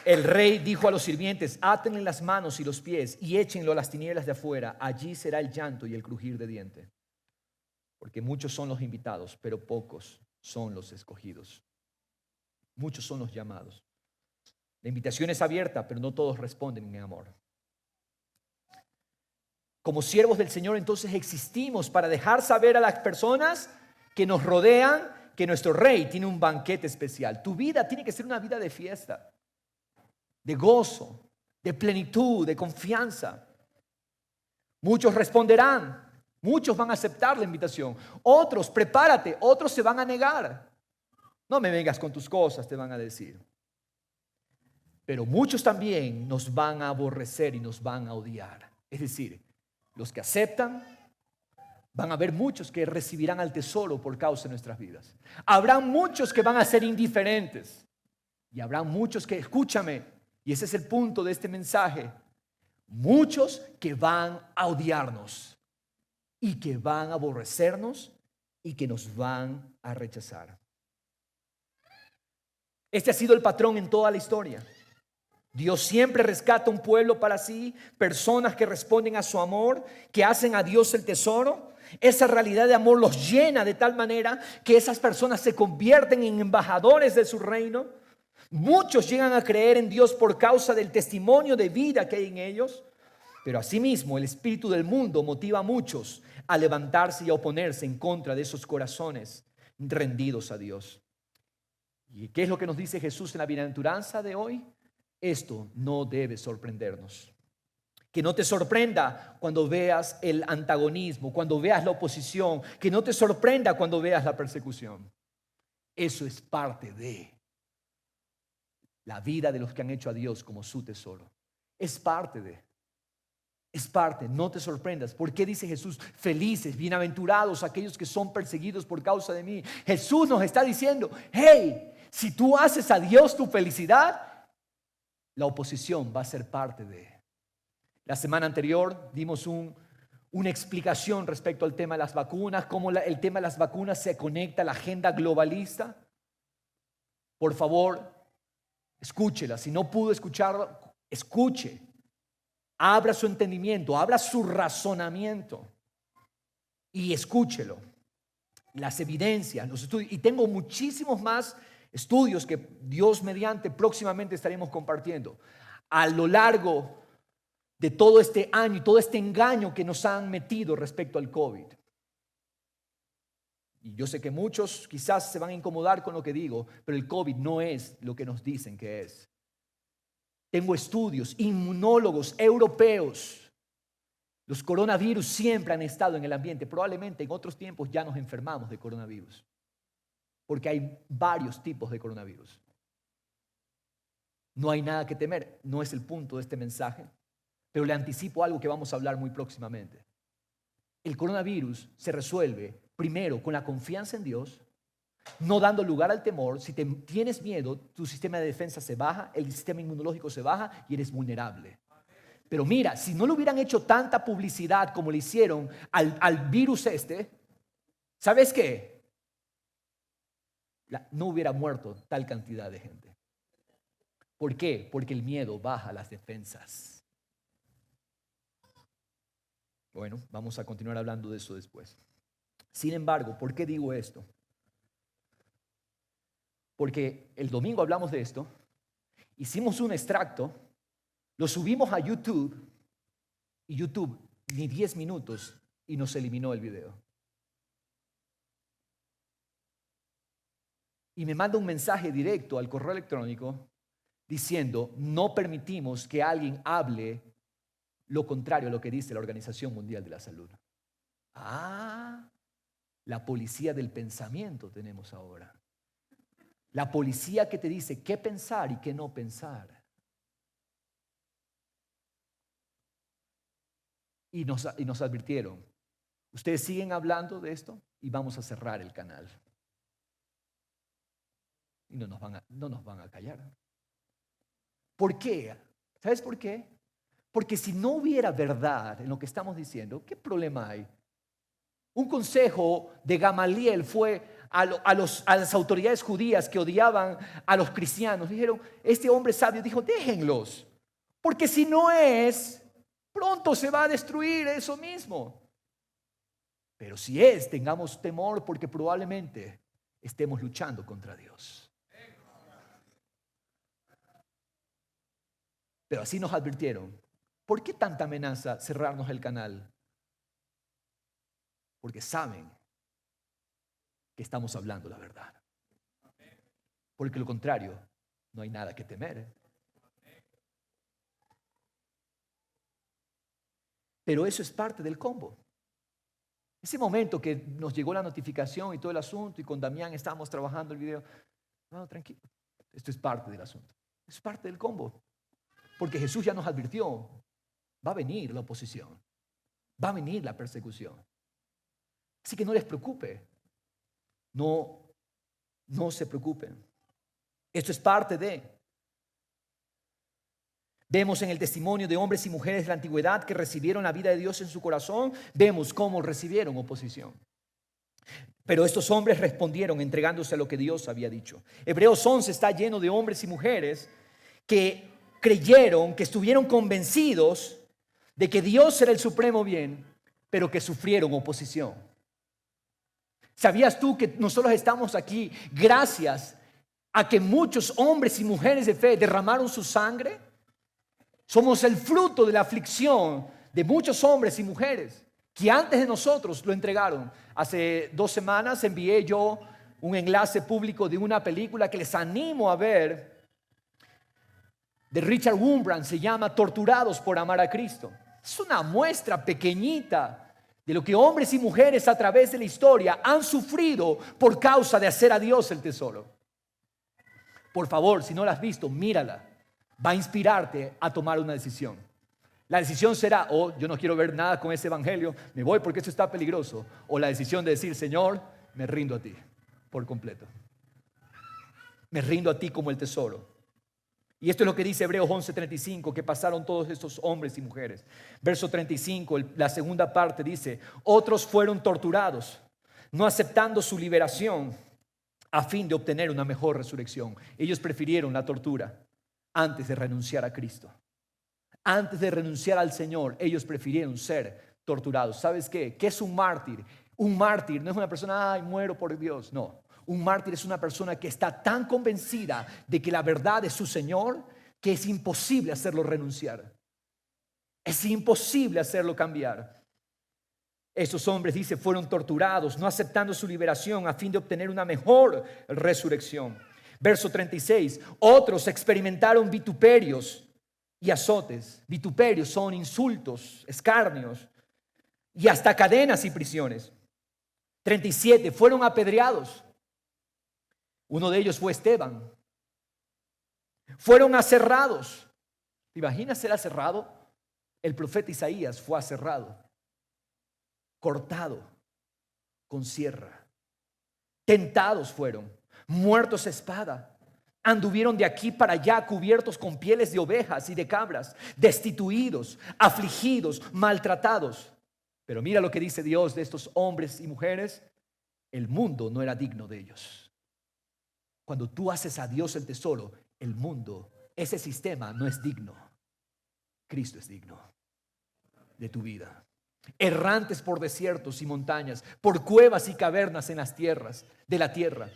El rey dijo a los sirvientes: átenle las manos y los pies y échenlo a las tinieblas de afuera. Allí será el llanto y el crujir de dientes. Porque muchos son los invitados, pero pocos son los escogidos. Muchos son los llamados. La invitación es abierta, pero no todos responden en amor. Como siervos del Señor, entonces existimos para dejar saber a las personas que nos rodean que nuestro Rey tiene un banquete especial. Tu vida tiene que ser una vida de fiesta, de gozo, de plenitud, de confianza. Muchos responderán, muchos van a aceptar la invitación. Otros, prepárate, otros se van a negar. No me vengas con tus cosas, te van a decir. Pero muchos también nos van a aborrecer y nos van a odiar. Es decir, los que aceptan, van a haber muchos que recibirán al tesoro por causa de nuestras vidas. Habrán muchos que van a ser indiferentes. Y habrá muchos que, escúchame, y ese es el punto de este mensaje, muchos que van a odiarnos y que van a aborrecernos y que nos van a rechazar. Este ha sido el patrón en toda la historia. Dios siempre rescata un pueblo para sí, personas que responden a su amor, que hacen a Dios el tesoro. Esa realidad de amor los llena de tal manera que esas personas se convierten en embajadores de su reino. Muchos llegan a creer en Dios por causa del testimonio de vida que hay en ellos. Pero asimismo el espíritu del mundo motiva a muchos a levantarse y a oponerse en contra de esos corazones rendidos a Dios. ¿Y qué es lo que nos dice Jesús en la bienaventuranza de hoy? Esto no debe sorprendernos. Que no te sorprenda cuando veas el antagonismo, cuando veas la oposición. Que no te sorprenda cuando veas la persecución. Eso es parte de la vida de los que han hecho a Dios como su tesoro. Es parte, no te sorprendas. ¿Por qué dice Jesús? Felices, bienaventurados aquellos que son perseguidos por causa de mí. Jesús nos está diciendo: hey, si tú haces a Dios tu felicidad, la oposición va a ser parte de. La semana anterior dimos una explicación respecto al tema de las vacunas, cómo el tema de las vacunas se conecta a la agenda globalista. Por favor, escúchela. Si no pudo escucharla, escuche. Abra su entendimiento, abra su razonamiento y escúchelo. Las evidencias, los estudios. Y tengo muchísimos más estudios que Dios mediante próximamente estaremos compartiendo a lo largo de todo este año y todo este engaño que nos han metido respecto al COVID. Y yo sé que muchos quizás se van a incomodar con lo que digo, pero el COVID no es lo que nos dicen que es. Tengo estudios, inmunólogos europeos. Los coronavirus siempre han estado en el ambiente. Probablemente en otros tiempos ya nos enfermamos de coronavirus, porque hay varios tipos de coronavirus. No hay nada que temer, no es el punto de este mensaje, pero le anticipo algo que vamos a hablar muy próximamente. El coronavirus se resuelve primero con la confianza en Dios, no dando lugar al temor. Si tienes miedo, tu sistema de defensa se baja, el sistema inmunológico se baja y eres vulnerable. Pero mira, si no le hubieran hecho tanta publicidad como le hicieron al virus ¿sabes qué? No hubiera muerto tal cantidad de gente. ¿Por qué? Porque el miedo baja las defensas. Bueno, vamos a continuar hablando de eso después. Sin embargo, ¿por qué digo esto? Porque el domingo hablamos de esto, hicimos un extracto, lo subimos a YouTube y YouTube ni 10 minutos y nos eliminó el video. Y me manda un mensaje directo al correo electrónico diciendo, no permitimos que alguien hable lo contrario a lo que dice la Organización Mundial de la Salud. La policía del pensamiento tenemos ahora. La policía que te dice qué pensar y qué no pensar. Y nos advirtieron, ustedes siguen hablando de esto y vamos a cerrar el canal. Y no nos van a callar. ¿Por qué? ¿Sabes por qué? Porque si no hubiera verdad en lo que estamos diciendo, ¿qué problema hay? Un consejo de Gamaliel fue a las autoridades judías que odiaban a los cristianos. Dijeron, este hombre sabio dijo, déjenlos, porque si no es, pronto se va a destruir eso mismo. Pero si es, tengamos temor porque probablemente estemos luchando contra Dios. Pero así nos advirtieron. ¿Por qué tanta amenaza cerrarnos el canal? Porque saben que estamos hablando la verdad. Porque lo contrario, no hay nada que temer. Pero eso es parte del combo. Ese momento que nos llegó la notificación y todo el asunto y con Damián estábamos trabajando el video. No, tranquilo, esto es parte del asunto. Es parte del combo. Porque Jesús ya nos advirtió, va a venir la oposición, va a venir la persecución. Así que no les preocupe, no se preocupen. Esto es parte de. Vemos en el testimonio de hombres y mujeres de la antigüedad que recibieron la vida de Dios en su corazón, vemos cómo recibieron oposición. Pero estos hombres respondieron entregándose a lo que Dios había dicho. Hebreos 11 está lleno de hombres y mujeres que creyeron, que estuvieron convencidos de que Dios era el supremo bien, pero que sufrieron oposición. ¿Sabías tú que nosotros estamos aquí gracias a que muchos hombres y mujeres de fe derramaron su sangre? Somos el fruto de la aflicción de muchos hombres y mujeres que antes de nosotros lo entregaron. Hace 2 semanas envié yo un enlace público de una película que les animo a ver, de Richard Wurmbrand, se llama Torturados por amar a Cristo. Es una muestra pequeñita de lo que hombres y mujeres a través de la historia han sufrido por causa de hacer a Dios el tesoro. Por favor, si no la has visto, mírala. Va a inspirarte a tomar una decisión. La decisión será, yo no quiero ver nada con ese evangelio, me voy porque esto está peligroso. O la decisión de decir, Señor, me rindo a ti por completo. Me rindo a ti como el tesoro. Y esto es lo que dice Hebreos 11:35, que pasaron todos estos hombres y mujeres. Verso 35, la segunda parte dice, otros fueron torturados, no aceptando su liberación a fin de obtener una mejor resurrección. Ellos prefirieron la tortura antes de renunciar a Cristo. Antes de renunciar al Señor, ellos prefirieron ser torturados. ¿Sabes qué? ¿Qué es un mártir? Un mártir no es una persona, ay, muero por Dios. No. Un mártir es una persona que está tan convencida de que la verdad es su Señor que es imposible hacerlo renunciar. Es imposible hacerlo cambiar. Esos hombres, dice, fueron torturados, no aceptando su liberación a fin de obtener una mejor resurrección. Verso 36, otros experimentaron vituperios y azotes. Vituperios son insultos, escarnios y hasta cadenas y prisiones. 37, fueron apedreados. Uno de ellos fue Esteban. Fueron aserrados. ¿Te imaginas ser aserrado? El profeta Isaías fue aserrado, cortado con sierra. Tentados fueron, muertos a espada. Anduvieron de aquí para allá cubiertos con pieles de ovejas y de cabras, destituidos, afligidos, maltratados. Pero mira lo que dice Dios de estos hombres y mujeres. El mundo no era digno de ellos. Cuando tú haces a Dios el tesoro, el mundo, ese sistema no es digno. Cristo es digno de tu vida. Errantes por desiertos y montañas, por cuevas y cavernas en las tierras de la tierra.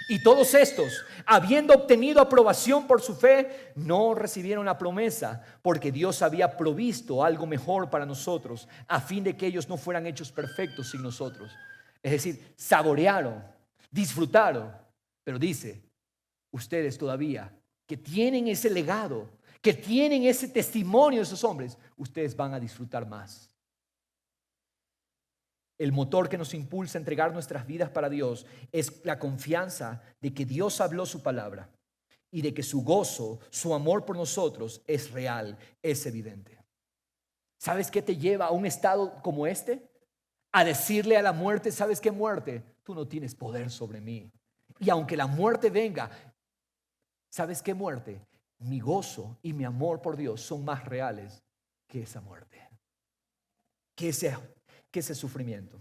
Y todos estos, habiendo obtenido aprobación por su fe, no recibieron la promesa, porque Dios había provisto algo mejor para nosotros, a fin de que ellos no fueran hechos perfectos sin nosotros. Es decir, saborearon, disfrutaron, pero dice, ustedes todavía que tienen ese legado, que tienen ese testimonio de esos hombres, ustedes van a disfrutar más. El motor que nos impulsa a entregar nuestras vidas para Dios es la confianza de que Dios habló su palabra y de que su gozo, su amor por nosotros es real, es evidente. ¿Sabes qué te lleva a un estado como este? A decirle a la muerte, ¿sabes qué muerte? Tú no tienes poder sobre mí. Y aunque la muerte venga, ¿sabes qué muerte? Mi gozo y mi amor por Dios son más reales que esa muerte, que ese sufrimiento.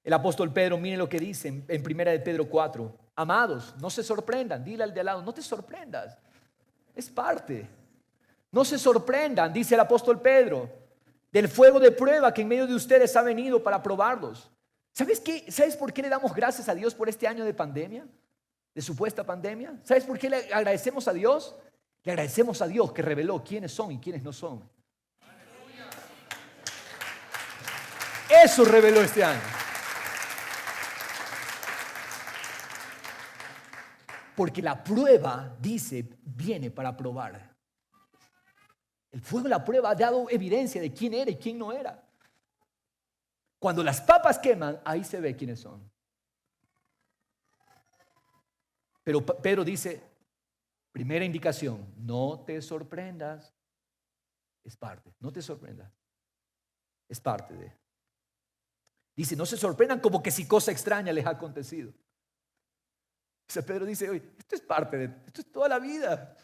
El apóstol Pedro, miren lo que dice en 1 de Pedro 4. Amados, no se sorprendan. Dile al de al lado, no te sorprendas. Es parte. No se sorprendan, dice el apóstol Pedro, del fuego de prueba que en medio de ustedes ha venido para probarlos. ¿Sabes qué? ¿Sabes por qué le damos gracias a Dios por este año de pandemia? De supuesta pandemia. ¿Sabes por qué le agradecemos a Dios? Le agradecemos a Dios que reveló quiénes son y quiénes no son. Eso reveló este año. Porque la prueba, dice, viene para probar. El fuego de la prueba ha dado evidencia de quién era y quién no era. Cuando las papas queman, ahí se ve quiénes son. Pero Pedro dice, primera indicación, no te sorprendas. Es parte, no te sorprendas. Es parte de. Dice, no se sorprendan como que si cosa extraña les ha acontecido. O sea, Pedro dice, oye, esto es parte de, esto es toda la vida.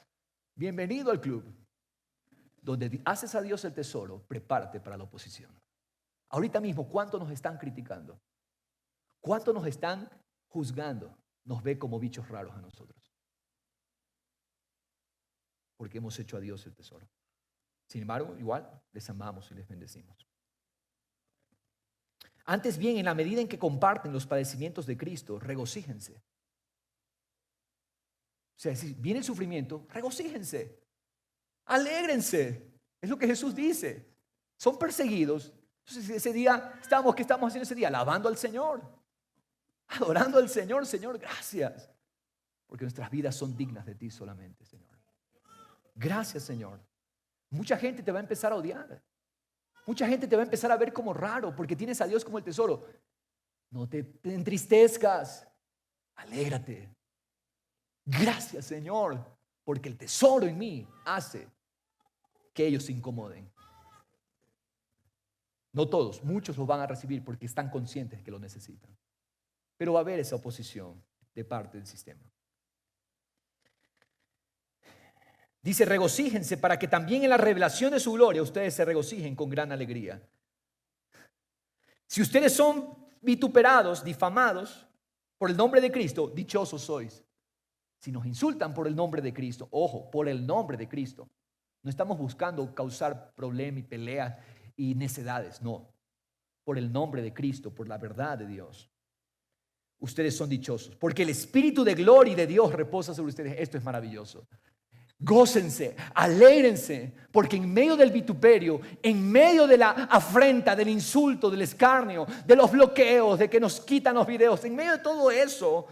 Bienvenido al club. Donde haces a Dios el tesoro, prepárate para la oposición. Ahorita mismo, ¿cuánto nos están criticando? ¿Cuánto nos están juzgando? Nos ve como bichos raros a nosotros. Porque hemos hecho a Dios el tesoro. Sin embargo, igual les amamos y les bendecimos. Antes bien, en la medida en que comparten los padecimientos de Cristo, regocíjense. O sea, si viene el sufrimiento, regocíjense. Alégrense. Es lo que Jesús dice. Son perseguidos. Entonces, ese día, ¿qué estamos haciendo ese día? Alabando al Señor. Adorando al Señor. Señor, gracias. Porque nuestras vidas son dignas de ti solamente, Señor. Gracias, Señor. Mucha gente te va a empezar a odiar. Mucha gente te va a empezar a ver como raro porque tienes a Dios como el tesoro. No te entristezcas. Alégrate. Gracias, Señor, porque el tesoro en mí hace que ellos se incomoden. No todos, muchos lo van a recibir porque están conscientes que lo necesitan. Pero va a haber esa oposición de parte del sistema. Dice, regocíjense para que también en la revelación de su gloria ustedes se regocijen con gran alegría. Si ustedes son vituperados, difamados por el nombre de Cristo, dichosos sois. Si nos insultan por el nombre de Cristo, ojo, por el nombre de Cristo. No estamos buscando causar problemas y peleas y necedades, no. Por el nombre de Cristo, por la verdad de Dios. Ustedes son dichosos, porque el Espíritu de gloria y de Dios reposa sobre ustedes. Esto es maravilloso. Gócense, alégrense, porque en medio del vituperio, en medio de la afrenta, del insulto, del escarnio, de los bloqueos, de que nos quitan los videos, en medio de todo eso,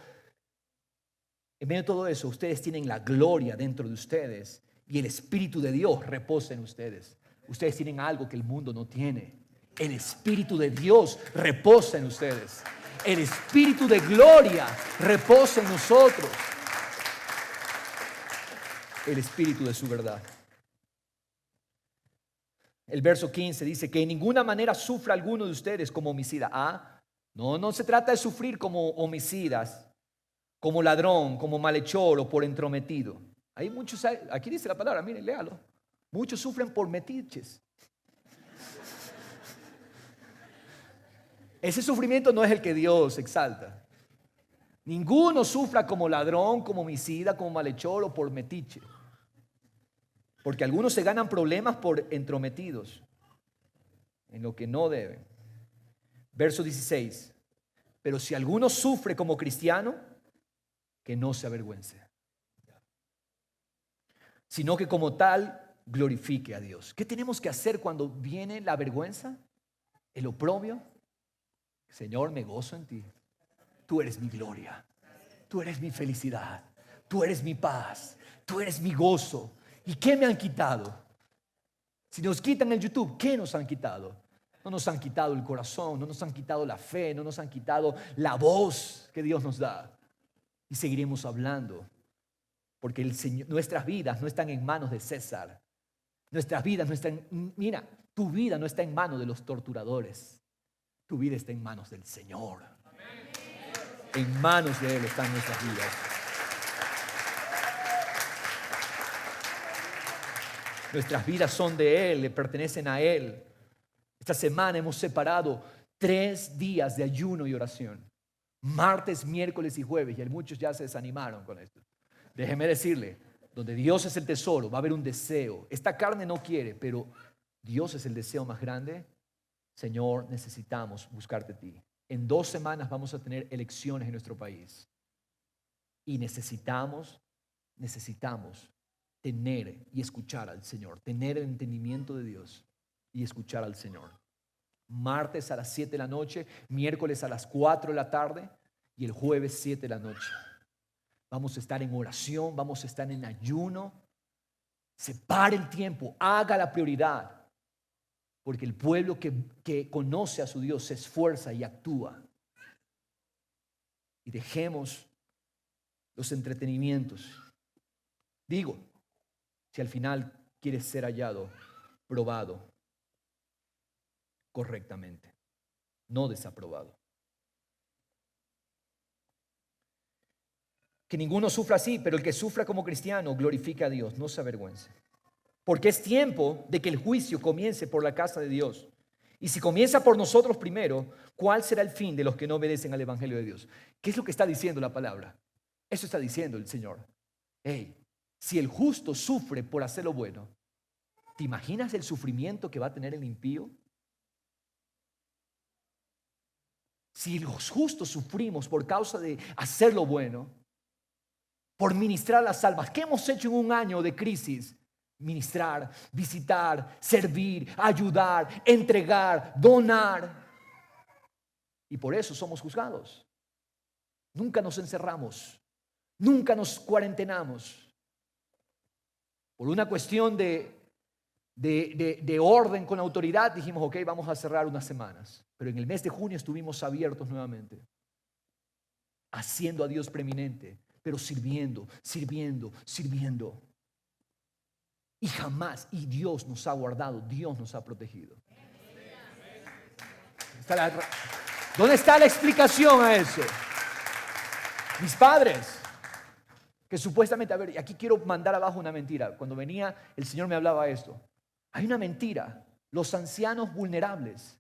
ustedes tienen la gloria dentro de ustedes y el Espíritu de Dios reposa en ustedes. Ustedes tienen algo que el mundo no tiene. El Espíritu de Dios reposa en ustedes. El Espíritu de gloria reposa en nosotros. El Espíritu de su verdad. El verso 15 dice que en ninguna manera sufra alguno de ustedes como homicida. No se trata de sufrir como homicidas, como ladrón, como malhechor o por entrometido. Hay muchos, aquí dice la palabra, miren, léalo. Muchos sufren por metiches. Ese sufrimiento no es el que Dios exalta. Ninguno sufra como ladrón, como homicida, como malhechor o por metiche. Porque algunos se ganan problemas por entrometidos en lo que no deben. Verso 16. Pero si alguno sufre como cristiano, que no se avergüence, sino que como tal glorifique a Dios. ¿Qué tenemos que hacer cuando viene la vergüenza, el oprobio? Señor, me gozo en ti. Tú eres mi gloria, tú eres mi felicidad, tú eres mi paz, tú eres mi gozo. ¿Y qué me han quitado? Si nos quitan el YouTube, ¿qué nos han quitado? No nos han quitado el corazón, no nos han quitado la fe, no nos han quitado la voz que Dios nos da. Y seguiremos hablando, porque el Señor, nuestras vidas no están en manos de César. Nuestras vidas no están, mira, tu vida no está en manos de los torturadores. Tu vida está en manos del Señor. En manos de Él están nuestras vidas. Nuestras vidas son de Él, le pertenecen a Él. Esta semana hemos separado 3 días de ayuno y oración. Martes, miércoles y jueves. Y muchos ya se desanimaron con esto. Déjeme decirle, donde Dios es el tesoro, va a haber un deseo. Esta carne no quiere, pero Dios es el deseo más grande. Señor, necesitamos buscarte a ti. En 2 semanas vamos a tener elecciones en nuestro país. Y necesitamos tener y escuchar al Señor, tener el entendimiento de Dios y escuchar al Señor. Martes a las 7 de la noche, miércoles a las 4 de la tarde y el jueves 7 de la noche. Vamos a estar en oración, vamos a estar en ayuno. Separe el tiempo, haga la prioridad. Porque el pueblo que conoce a su Dios se esfuerza y actúa. Y dejemos los entretenimientos. Digo, si al final quieres ser hallado, probado correctamente, no desaprobado. Que ninguno sufra así, pero el que sufra como cristiano glorifica a Dios, no se avergüence. Porque es tiempo de que el juicio comience por la casa de Dios. Y si comienza por nosotros primero, ¿cuál será el fin de los que no obedecen al Evangelio de Dios? ¿Qué es lo que está diciendo la palabra? Eso está diciendo el Señor. Hey, si el justo sufre por hacer lo bueno, ¿te imaginas el sufrimiento que va a tener el impío? Si los justos sufrimos por causa de hacer lo bueno, por ministrar las almas, ¿qué hemos hecho en un año de crisis? Ministrar, visitar, servir, ayudar, entregar, donar. Y por eso somos juzgados. Nunca nos encerramos, nunca nos cuarentenamos. Por una cuestión de orden con autoridad dijimos, ok, vamos a cerrar unas semanas. Pero en el mes de junio estuvimos abiertos nuevamente, haciendo a Dios preeminente, pero sirviendo. Y jamás, y Dios nos ha guardado, Dios nos ha protegido. ¿Dónde está la explicación a eso? Mis padres, que supuestamente, a ver, aquí quiero mandar abajo una mentira. Cuando venía, el Señor me hablaba esto. Hay una mentira, los ancianos vulnerables.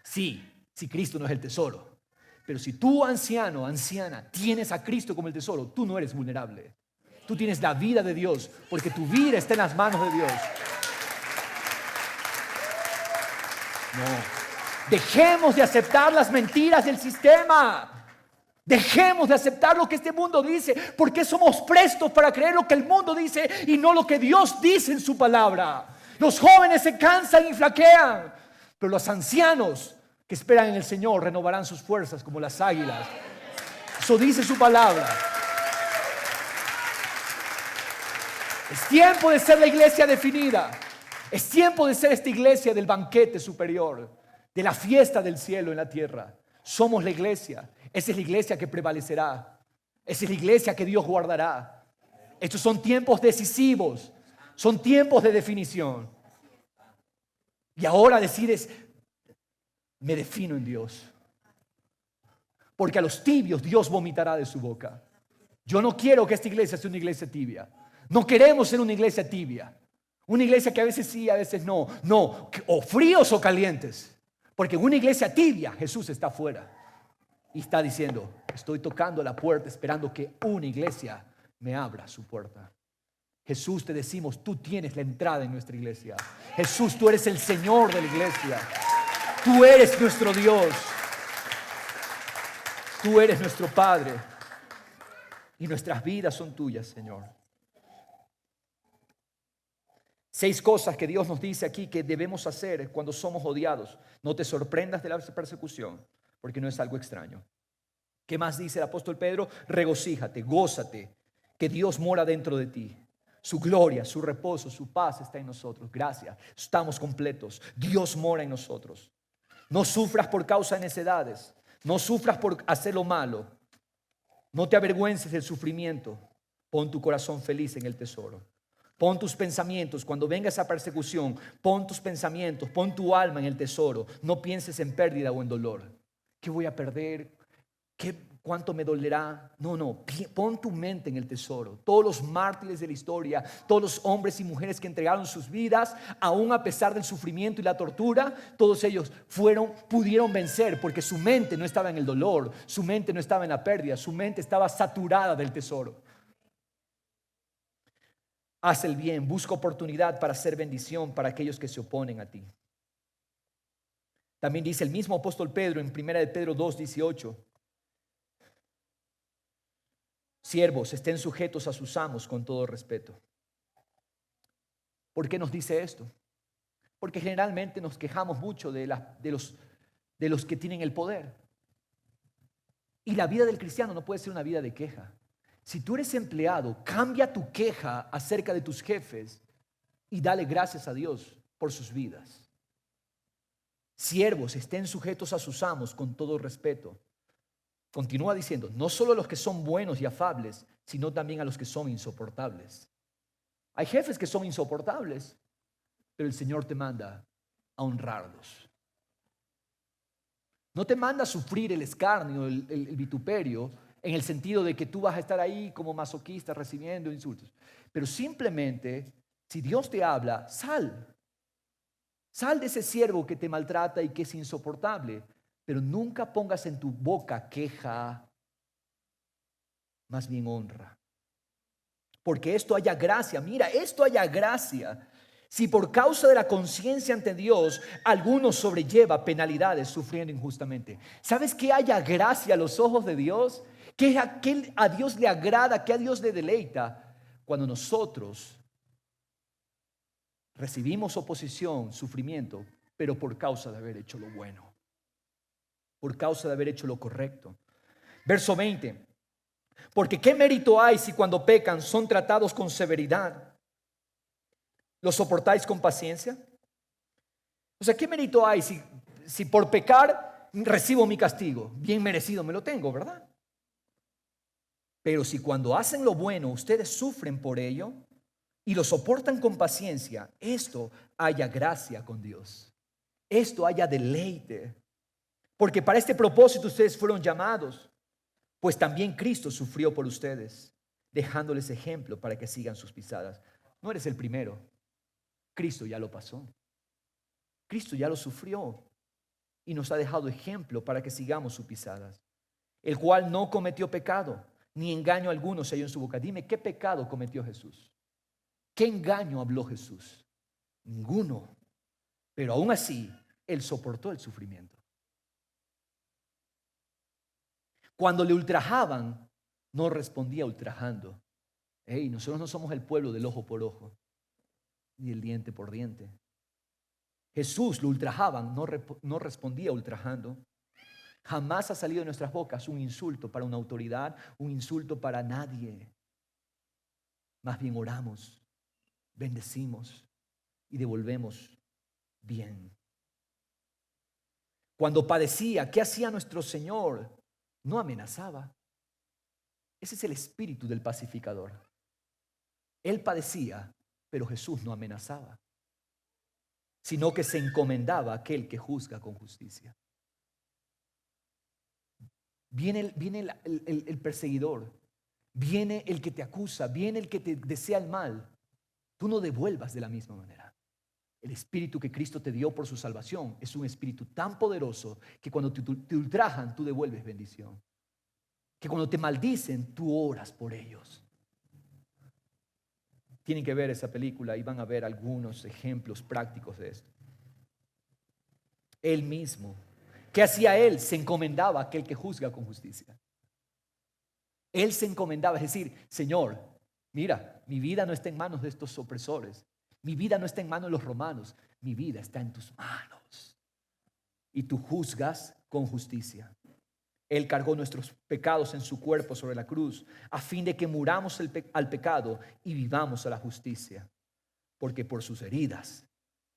Sí, si Cristo no es el tesoro. Pero si tú, anciano, anciana, tienes a Cristo como el tesoro, tú no eres vulnerable. Tú tienes la vida de Dios, porque tu vida está en las manos de Dios. No. Dejemos de aceptar las mentiras del sistema. Dejemos de aceptar lo que este mundo dice, porque somos prestos para creer lo que el mundo dice y no lo que Dios dice en su palabra. Los jóvenes se cansan y flaquean, pero los ancianos que esperan en el Señor renovarán sus fuerzas como las águilas. Eso dice su palabra. Es tiempo de ser la iglesia definida. Es tiempo de ser esta iglesia del banquete superior, de la fiesta del cielo en la tierra. Somos la iglesia. Esa es la iglesia que prevalecerá. Esa es la iglesia que Dios guardará. Estos son tiempos decisivos. Son tiempos de definición. Y ahora decides, me defino en Dios. Porque a los tibios Dios vomitará de su boca. Yo no quiero que esta iglesia sea una iglesia tibia. No queremos ser una iglesia tibia. Una iglesia que a veces sí, a veces no. No, o fríos o calientes. Porque en una iglesia tibia Jesús está afuera. Y está diciendo, estoy tocando la puerta esperando que una iglesia me abra su puerta. Jesús, te decimos, tú tienes la entrada en nuestra iglesia. Jesús, tú eres el Señor de la iglesia. Tú eres nuestro Dios. Tú eres nuestro Padre. y nuestras vidas son tuyas, Señor. 6 cosas que Dios nos dice aquí que debemos hacer cuando somos odiados. No te sorprendas de la persecución, porque no es algo extraño. ¿Qué más dice el apóstol Pedro? Regocíjate, gózate, que Dios mora dentro de ti. Su gloria, su reposo, su paz está en nosotros. Gracias, estamos completos. Dios mora en nosotros. No sufras por causa de necedades. No sufras por hacer lo malo. No te avergüences del sufrimiento. Pon tu corazón feliz en el tesoro. Pon tus pensamientos, cuando venga esa persecución, pon tus pensamientos, pon tu alma en el tesoro. No pienses en pérdida o en dolor. ¿Qué voy a perder? ¿Cuánto me dolerá? No, pon tu mente en el tesoro. Todos los mártires de la historia, todos los hombres y mujeres que entregaron sus vidas, aún a pesar del sufrimiento y la tortura, todos ellos pudieron vencer porque su mente no estaba en el dolor, su mente no estaba en la pérdida, su mente estaba saturada del tesoro. Haz el bien, busca oportunidad para hacer bendición para aquellos que se oponen a ti. También dice el mismo apóstol Pedro en 1 de Pedro 2:18. Siervos, estén sujetos a sus amos con todo respeto. ¿Por qué nos dice esto? Porque generalmente nos quejamos mucho de los que tienen el poder. Y la vida del cristiano no puede ser una vida de queja. Si tú eres empleado, cambia tu queja acerca de tus jefes y dale gracias a Dios por sus vidas. Siervos, estén sujetos a sus amos con todo respeto. Continúa diciendo, no solo a los que son buenos y afables, sino también a los que son insoportables. Hay jefes que son insoportables, pero el Señor te manda a honrarlos. No te manda a sufrir el escarnio, el vituperio, en el sentido de que tú vas a estar ahí como masoquista recibiendo insultos. Pero simplemente, si Dios te habla, sal. Sal de ese siervo que te maltrata y que es insoportable. Pero nunca pongas en tu boca queja, más bien honra. Porque esto haya gracia. Mira, esto haya gracia. Si por causa de la conciencia ante Dios alguno sobrelleva penalidades sufriendo injustamente. ¿Sabes qué haya gracia a los ojos de Dios? ¿Qué a Dios le agrada? ¿Qué a Dios le deleita? Cuando nosotros recibimos oposición, sufrimiento, pero por causa de haber hecho lo bueno. Por causa de haber hecho lo correcto. Verso 20. Porque ¿qué mérito hay si cuando pecan son tratados con severidad? ¿Lo soportáis con paciencia? O sea, ¿qué mérito hay si por pecar recibo mi castigo? Bien merecido me lo tengo, ¿verdad? Pero si cuando hacen lo bueno ustedes sufren por ello y lo soportan con paciencia, esto haya gracia con Dios. Esto haya deleite. Porque para este propósito ustedes fueron llamados, pues también Cristo sufrió por ustedes, dejándoles ejemplo para que sigan sus pisadas. No eres el primero. Cristo ya lo pasó. Cristo ya lo sufrió y nos ha dejado ejemplo para que sigamos sus pisadas. El cual no cometió pecado, ni engaño alguno se halló en su boca. Dime, ¿qué pecado cometió Jesús? ¿Qué engaño habló Jesús? Ninguno. Pero aún así, Él soportó el sufrimiento. Cuando le ultrajaban, no respondía ultrajando. Nosotros no somos el pueblo del ojo por ojo, ni el diente por diente. Jesús lo ultrajaban, no respondía ultrajando. Jamás ha salido de nuestras bocas un insulto para una autoridad, un insulto para nadie. Más bien oramos, bendecimos y devolvemos bien. Cuando padecía, ¿qué hacía nuestro Señor? No amenazaba. Ese es el espíritu del pacificador. Él padecía, pero Jesús no amenazaba, sino que se encomendaba a aquel que juzga con justicia. Viene el perseguidor, viene el que te acusa, viene el que te desea el mal. Tú no devuelvas de la misma manera. El espíritu que Cristo te dio por su salvación es un espíritu tan poderoso que cuando te ultrajan, tú devuelves bendición. Que cuando te maldicen, tú oras por ellos. Tienen que ver esa película y van a ver algunos ejemplos prácticos de esto. Él mismo. ¿Qué hacía él? Se encomendaba a aquel que juzga con justicia. Él se encomendaba, es decir, Señor, mira, mi vida no está en manos de estos opresores. Mi vida no está en manos de los romanos. Mi vida está en tus manos. Y tú juzgas con justicia. Él cargó nuestros pecados en su cuerpo sobre la cruz, a fin de que muramos al pecado y vivamos a la justicia. Porque por sus heridas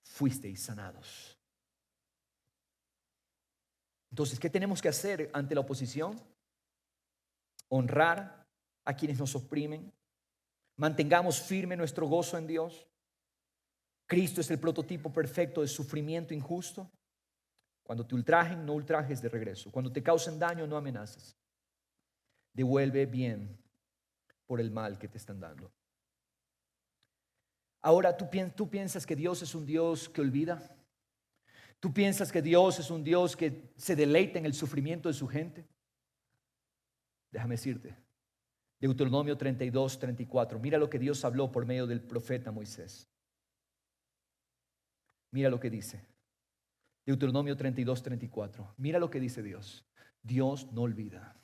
fuisteis sanados. Entonces, ¿qué tenemos que hacer ante la oposición? Honrar a quienes nos oprimen. Mantengamos firme nuestro gozo en Dios. Cristo es el prototipo perfecto de sufrimiento injusto. Cuando te ultrajen, no ultrajes de regreso. Cuando te causen daño, no amenaces. Devuelve bien por el mal que te están dando. Ahora, ¿tú piensas que Dios es un Dios que olvida? ¿Tú piensas que Dios es un Dios que se deleita en el sufrimiento de su gente? Déjame decirte, Deuteronomio 32, 34. Mira lo que Dios habló por medio del profeta Moisés. Mira lo que dice. Deuteronomio 32, 34. Mira lo que dice Dios. Dios no olvida.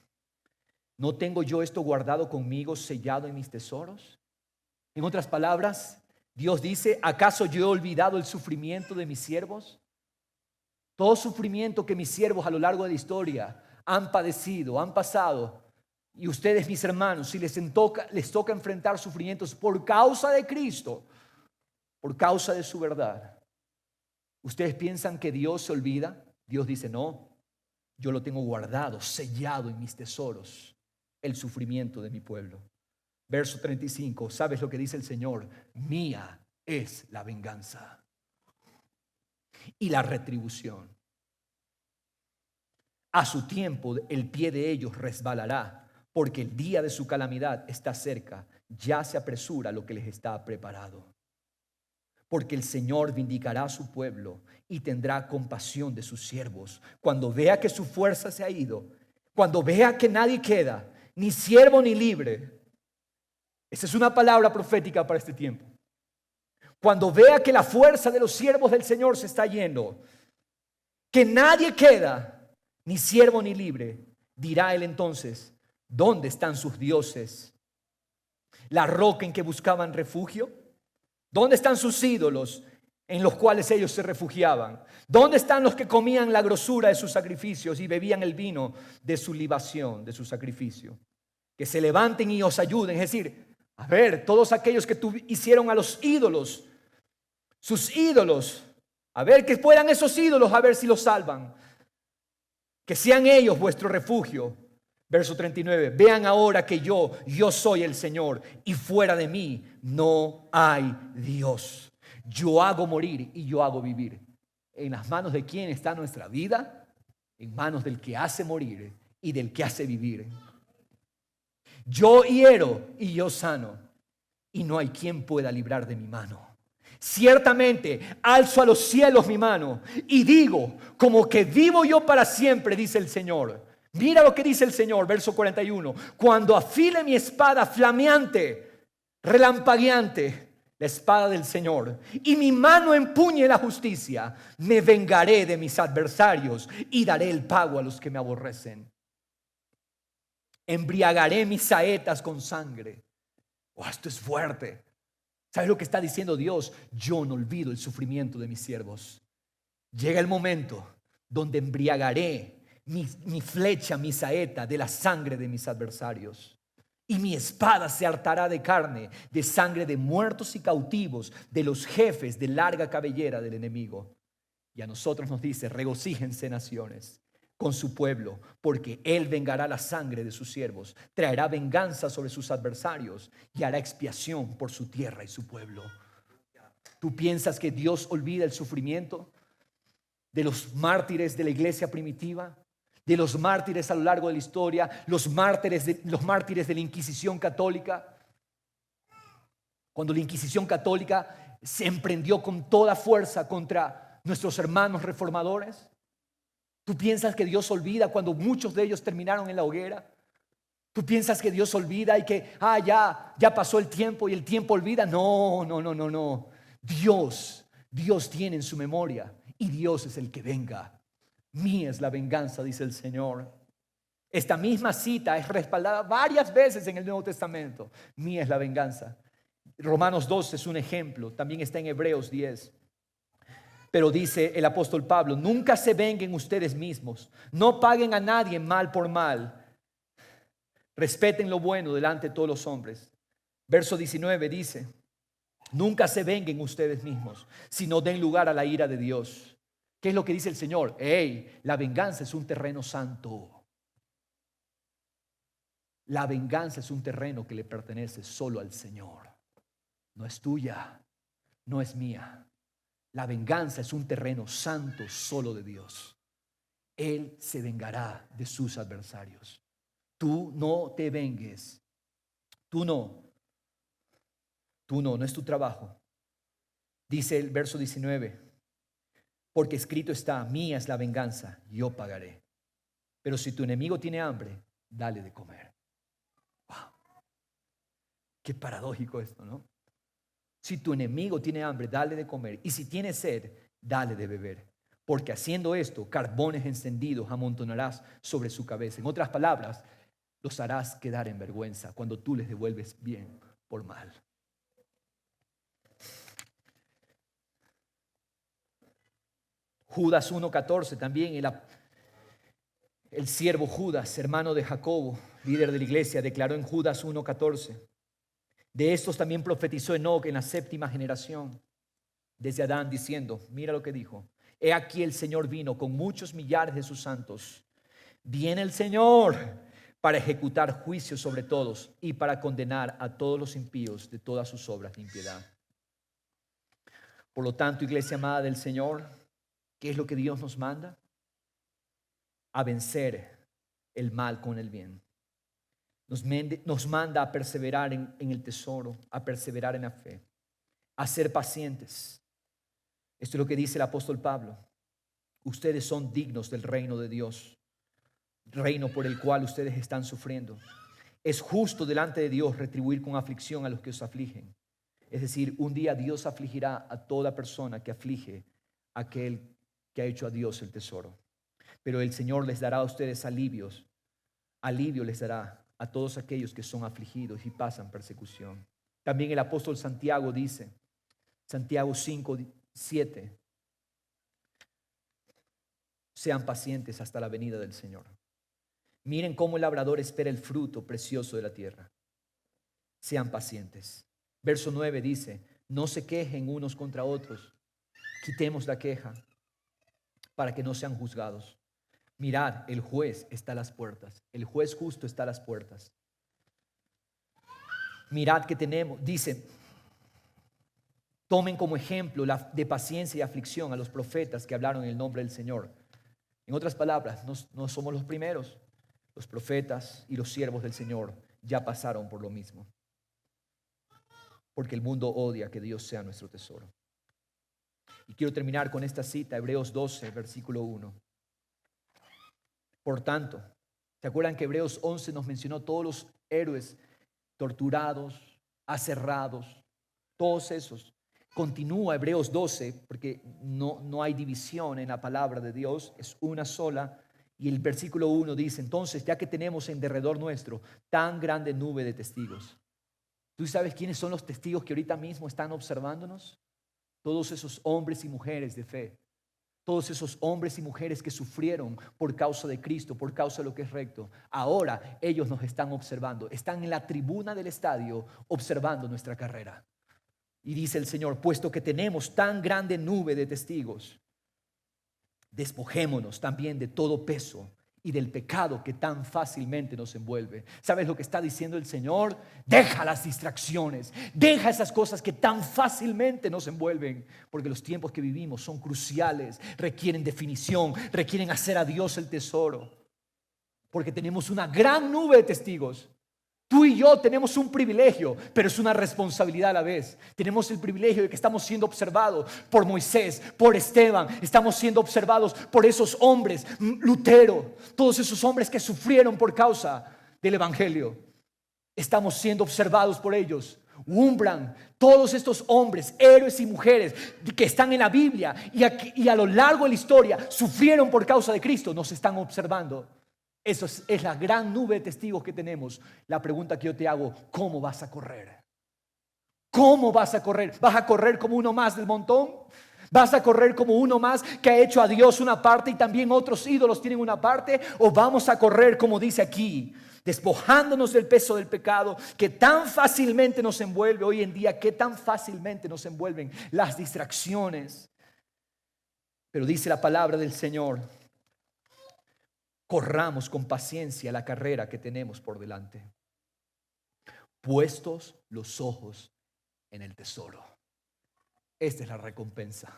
¿No tengo yo esto guardado conmigo, sellado en mis tesoros? En otras palabras, Dios dice, ¿acaso yo he olvidado el sufrimiento de mis siervos? Todo sufrimiento que mis siervos a lo largo de la historia han padecido, han pasado. Y ustedes, mis hermanos, si les toca enfrentar sufrimientos por causa de Cristo, por causa de su verdad, ¿ustedes piensan que Dios se olvida? Dios dice, no, yo lo tengo guardado, sellado en mis tesoros, el sufrimiento de mi pueblo. Verso 35, ¿sabes lo que dice el Señor? Mía es la venganza y la retribución. A su tiempo el pie de ellos resbalará, porque el día de su calamidad está cerca. Ya se apresura lo que les está preparado. Porque el Señor vindicará a su pueblo y tendrá compasión de sus siervos. Cuando vea que su fuerza se ha ido, cuando vea que nadie queda, ni siervo ni libre. Esa es una palabra profética para este tiempo. Cuando vea que la fuerza de los siervos del Señor se está yendo, que nadie queda, ni siervo ni libre, dirá él entonces, ¿dónde están sus dioses? La roca en que buscaban refugio. ¿Dónde están sus ídolos en los cuales ellos se refugiaban? ¿Dónde están los que comían la grosura de sus sacrificios y bebían el vino de su libación, de su sacrificio? Que se levanten y os ayuden. Es decir, a ver, todos aquellos que hicieron a los ídolos, sus ídolos, a ver que puedan esos ídolos, a ver si los salvan. Que sean ellos vuestro refugio. Verso 39, vean ahora que yo soy el Señor y fuera de mí no hay Dios. Yo hago morir y yo hago vivir. ¿En las manos de quién está nuestra vida? En manos del que hace morir y del que hace vivir. Yo hiero y yo sano y no hay quien pueda librar de mi mano. Ciertamente alzo a los cielos mi mano y digo, como que vivo yo para siempre, dice el Señor. Mira lo que dice el Señor, verso 41. Cuando afile mi espada flameante, relampagueante, la espada del Señor, y mi mano empuñe la justicia, me vengaré de mis adversarios y daré el pago a los que me aborrecen. Embriagaré mis saetas con sangre. Oh, esto es fuerte. ¿Sabes lo que está diciendo Dios? Yo no olvido el sufrimiento de mis siervos. Llega el momento donde embriagaré mi flecha, mi saeta de la sangre de mis adversarios. Y mi espada se hartará de carne, de sangre de muertos y cautivos, de los jefes de larga cabellera del enemigo. Y a nosotros nos dice, regocíjense naciones con su pueblo, porque él vengará la sangre de sus siervos, traerá venganza sobre sus adversarios y hará expiación por su tierra y su pueblo. ¿Tú piensas que Dios olvida el sufrimiento de los mártires de la iglesia primitiva? De los mártires a lo largo de la historia, los mártires de la Inquisición católica. Cuando la Inquisición católica se emprendió con toda fuerza contra nuestros hermanos reformadores. ¿Tú piensas que Dios olvida cuando muchos de ellos terminaron en la hoguera? ¿Tú piensas que Dios olvida y que ya pasó el tiempo y el tiempo olvida? No. Dios tiene en su memoria y Dios es el que venga. Mía es la venganza, dice el Señor. Esta misma cita es respaldada varias veces en el Nuevo Testamento. Mía es la venganza. Romanos 12 es un ejemplo, también está en Hebreos 10. Pero dice el apóstol Pablo, nunca se venguen ustedes mismos, no paguen a nadie mal por mal, respeten lo bueno delante de todos los hombres. Verso 19 dice, nunca se venguen ustedes mismos, sino den lugar a la ira de Dios. ¿Qué es lo que dice el Señor? La venganza es un terreno santo. La venganza es un terreno que le pertenece solo al Señor. No es tuya, no es mía. La venganza es un terreno santo solo de Dios. Él se vengará de sus adversarios. Tú no te vengues. Tú no es tu trabajo. Dice el verso 19, porque escrito está, mía es la venganza, yo pagaré. Pero si tu enemigo tiene hambre, dale de comer. Wow. Qué paradójico esto, ¿no? Si tu enemigo tiene hambre, dale de comer. Y si tiene sed, dale de beber. Porque haciendo esto, carbones encendidos amontonarás sobre su cabeza. En otras palabras, los harás quedar en vergüenza cuando tú les devuelves bien por mal. Judas 1:14 también, el siervo Judas, hermano de Jacobo, líder de la iglesia, declaró en Judas 1:14. De estos también profetizó Enoc en la 7ª generación, desde Adán, diciendo, mira lo que dijo, he aquí el Señor vino con muchos millares de sus santos. Viene el Señor para ejecutar juicio sobre todos y para condenar a todos los impíos de todas sus obras de impiedad. Por lo tanto, iglesia amada del Señor, ¿qué es lo que Dios nos manda? A vencer el mal con el bien. Nos manda a perseverar en el tesoro, a perseverar en la fe, a ser pacientes. Esto es lo que dice el apóstol Pablo. Ustedes son dignos del reino de Dios, reino por el cual ustedes están sufriendo. Es justo delante de Dios retribuir con aflicción a los que os afligen. Es decir, un día Dios afligirá a toda persona que aflige a aquel que ha hecho a Dios el tesoro. Pero el Señor les dará a ustedes alivio les dará a todos aquellos que son afligidos y pasan persecución. También el apóstol Santiago dice, Santiago 5:7, sean pacientes hasta la venida del Señor. Miren cómo el labrador espera el fruto precioso de la tierra. Sean pacientes. Verso 9 dice, no se quejen unos contra otros. Quitemos la queja para que no sean juzgados. Mirad, el juez está a las puertas. El juez justo está a las puertas. Mirad que tenemos, dice, tomen como ejemplo de paciencia y aflicción a los profetas que hablaron en el nombre del Señor. En otras palabras, no somos los primeros. Los profetas y los siervos del Señor ya pasaron por lo mismo. Porque el mundo odia que Dios sea nuestro tesoro. Y quiero terminar con esta cita, Hebreos 12, versículo 1. Por tanto, ¿se acuerdan que Hebreos 11 nos mencionó todos los héroes torturados, aserrados, todos esos? Continúa Hebreos 12, porque no hay división en la palabra de Dios, es una sola. Y el versículo 1 dice, entonces, ya que tenemos en derredor nuestro tan grande nube de testigos. ¿Tú sabes quiénes son los testigos que ahorita mismo están observándonos? Todos esos hombres y mujeres de fe. Todos esos hombres y mujeres que sufrieron por causa de Cristo, por causa de lo que es recto. Ahora ellos nos están observando. Están en la tribuna del estadio observando nuestra carrera. Y dice el Señor, puesto que tenemos tan grande nube de testigos, despojémonos también de todo peso y del pecado que tan fácilmente nos envuelve. ¿Sabes lo que está diciendo el Señor? Deja las distracciones, deja esas cosas que tan fácilmente nos envuelven, porque los tiempos que vivimos son cruciales, requieren definición, requieren hacer a Dios el tesoro, porque tenemos una gran nube de testigos. Tú y yo tenemos un privilegio, pero es una responsabilidad a la vez. Tenemos el privilegio de que estamos siendo observados por Moisés, por Esteban. Estamos siendo observados por esos hombres, Lutero, todos esos hombres que sufrieron por causa del Evangelio. Estamos siendo observados por ellos. Wurmbrand, todos estos hombres, héroes y mujeres que están en la Biblia y a lo largo de la historia sufrieron por causa de Cristo, nos están observando. Eso es la gran nube de testigos que tenemos. La pregunta que yo te hago, ¿cómo vas a correr? ¿Cómo vas a correr? ¿Vas a correr como uno más del montón? ¿Vas a correr como uno más que ha hecho a Dios una parte y también otros ídolos tienen una parte? ¿O vamos a correr como dice aquí, despojándonos del peso del pecado que tan fácilmente nos envuelve hoy en día, que tan fácilmente nos envuelven las distracciones? Pero dice la palabra del Señor, corramos con paciencia la carrera que tenemos por delante, puestos los ojos en el tesoro. Esta es la recompensa.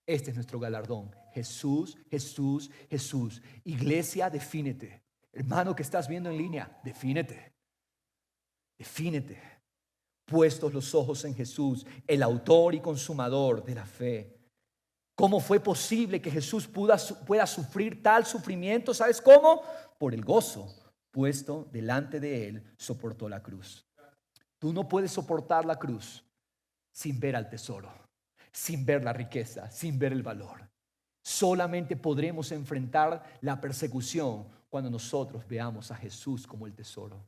Este es nuestro galardón. Jesús, Jesús, Jesús. Iglesia, defínete. Hermano que estás viendo en línea, defínete. Defínete. Puestos los ojos en Jesús, el autor y consumador de la fe. ¿Cómo fue posible que Jesús pueda sufrir tal sufrimiento? ¿Sabes cómo? Por el gozo puesto delante de él, soportó la cruz. Tú no puedes soportar la cruz sin ver al tesoro, sin ver la riqueza, sin ver el valor. Solamente podremos enfrentar la persecución cuando nosotros veamos a Jesús como el tesoro.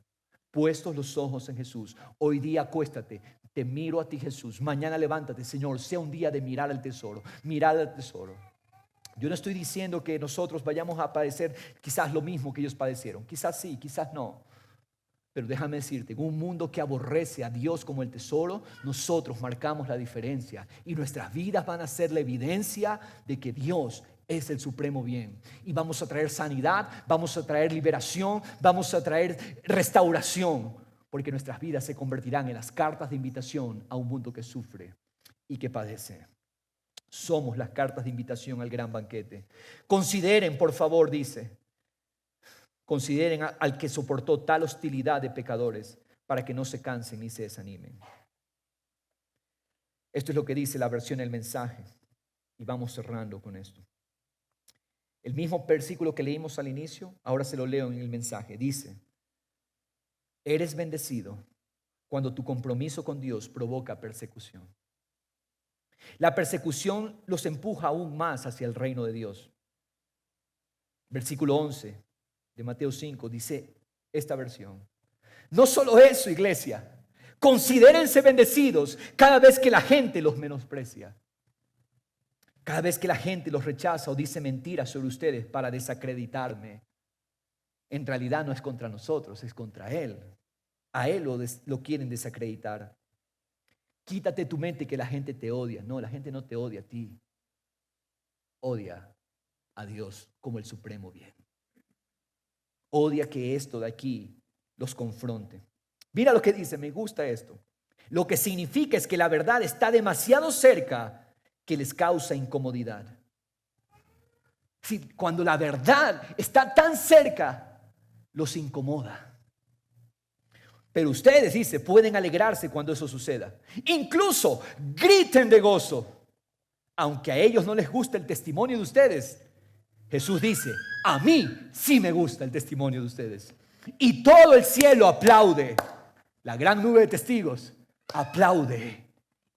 Puestos los ojos en Jesús. Hoy día acuéstate, te miro a ti, Jesús. Mañana levántate, Señor, sea un día de mirar al tesoro, mirar al tesoro. Yo no estoy diciendo que nosotros vayamos a padecer quizás lo mismo que ellos padecieron. Quizás sí, quizás no. Pero déjame decirte, en un mundo que aborrece a Dios como el tesoro, nosotros marcamos la diferencia y nuestras vidas van a ser la evidencia de que Dios es el supremo bien. Y vamos a traer sanidad, vamos a traer liberación, vamos a traer restauración, porque nuestras vidas se convertirán en las cartas de invitación a un mundo que sufre y que padece. Somos las cartas de invitación al gran banquete. Consideren, por favor, dice, consideren al que soportó tal hostilidad de pecadores para que no se cansen ni se desanimen. Esto es lo que dice la versión del mensaje. Y vamos cerrando con esto. El mismo versículo que leímos al inicio, ahora se lo leo en el mensaje. Dice, eres bendecido cuando tu compromiso con Dios provoca persecución. La persecución los empuja aún más hacia el reino de Dios. Versículo 11 de Mateo 5 dice esta versión. No solo eso, iglesia, considérense bendecidos cada vez que la gente los menosprecia. Cada vez que la gente los rechaza o dice mentiras sobre ustedes para desacreditarme. En realidad no es contra nosotros, es contra Él. A Él lo quieren desacreditar. Quítate de tu mente que la gente te odia. No, la gente no te odia a ti. Odia a Dios como el supremo bien. Odia que esto de aquí los confronte. Mira lo que dice, me gusta esto. Lo que significa es que la verdad está demasiado cerca que les causa incomodidad. Sí, cuando la verdad está tan cerca, los incomoda. Pero ustedes, dice, pueden alegrarse cuando eso suceda. Incluso griten de gozo. Aunque a ellos no les gusta el testimonio de ustedes, Jesús dice, a mí sí me gusta el testimonio de ustedes. Y todo el cielo aplaude. La gran nube de testigos aplaude.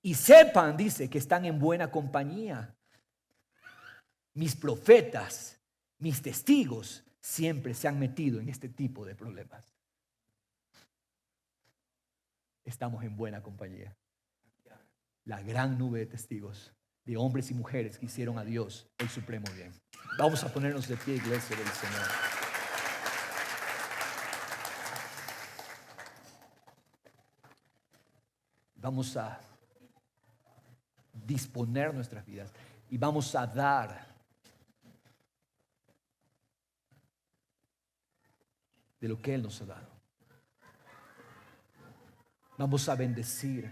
Y sepan, dice, que están en buena compañía. Mis profetas, mis testigos, siempre se han metido en este tipo de problemas. Estamos en buena compañía. La gran nube de testigos, de hombres y mujeres que hicieron a Dios el supremo bien. Vamos a ponernos de pie, iglesia del Señor. Vamos a disponer nuestras vidas y vamos a dar de lo que Él nos ha dado. Vamos a bendecir.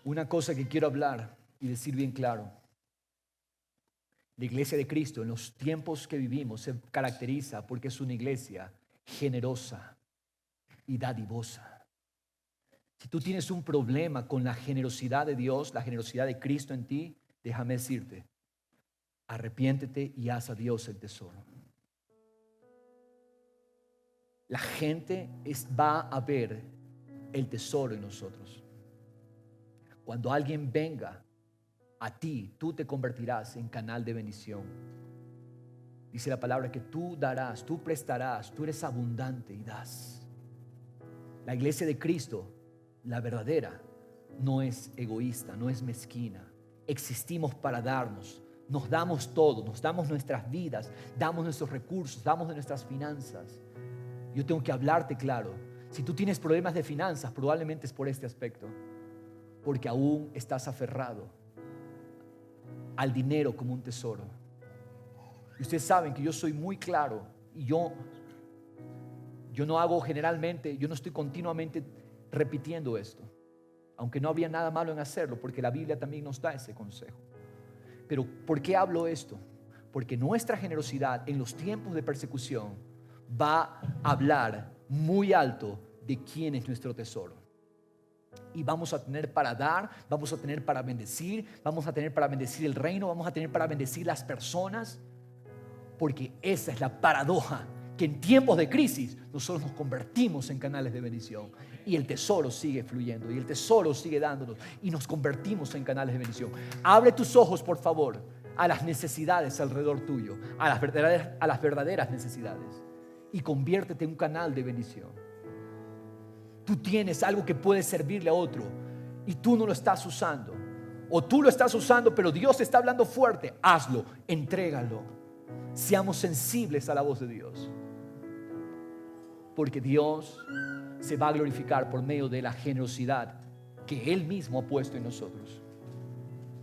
Una cosa que quiero hablar y decir bien claro. La iglesia de Cristo en los tiempos que vivimos se caracteriza porque es una iglesia generosa y dadivosa. Si tú tienes un problema con la generosidad de Dios, la generosidad de Cristo en ti, déjame decirte, arrepiéntete y haz a Dios el tesoro. La gente va a ver el tesoro en nosotros. Cuando alguien venga a ti, tú te convertirás en canal de bendición. Dice la palabra que tú darás, tú prestarás, tú eres abundante y das. La iglesia de Cristo, la verdadera, no es egoísta, no es mezquina. Existimos para darnos. Nos damos todo, nos damos nuestras vidas, damos nuestros recursos, damos de nuestras finanzas. Yo tengo que hablarte claro. Si tú tienes problemas de finanzas, probablemente es por este aspecto. Porque aún estás aferrado al dinero como un tesoro. Y ustedes saben que yo soy muy claro y yo no hago generalmente, yo no estoy continuamente repitiendo esto, aunque no había nada malo en hacerlo, porque la Biblia también nos da ese consejo. Pero ¿por qué hablo esto? Porque nuestra generosidad en los tiempos de persecución va a hablar muy alto de quién es nuestro tesoro. Y vamos a tener para dar, vamos a tener para bendecir, vamos a tener para bendecir el reino, vamos a tener para bendecir las personas. Porque esa es la paradoja, que en tiempos de crisis nosotros nos convertimos en canales de bendición y el tesoro sigue fluyendo y el tesoro sigue dándonos y nos convertimos en canales de bendición. Abre tus ojos, por favor, a las necesidades alrededor tuyo, a las verdaderas necesidades, y conviértete en un canal de bendición. Tú tienes algo que puede servirle a otro y tú no lo estás usando, o tú lo estás usando pero Dios está hablando fuerte. Hazlo, entrégalo. Seamos sensibles a la voz de Dios, porque Dios se va a glorificar por medio de la generosidad que Él mismo ha puesto en nosotros.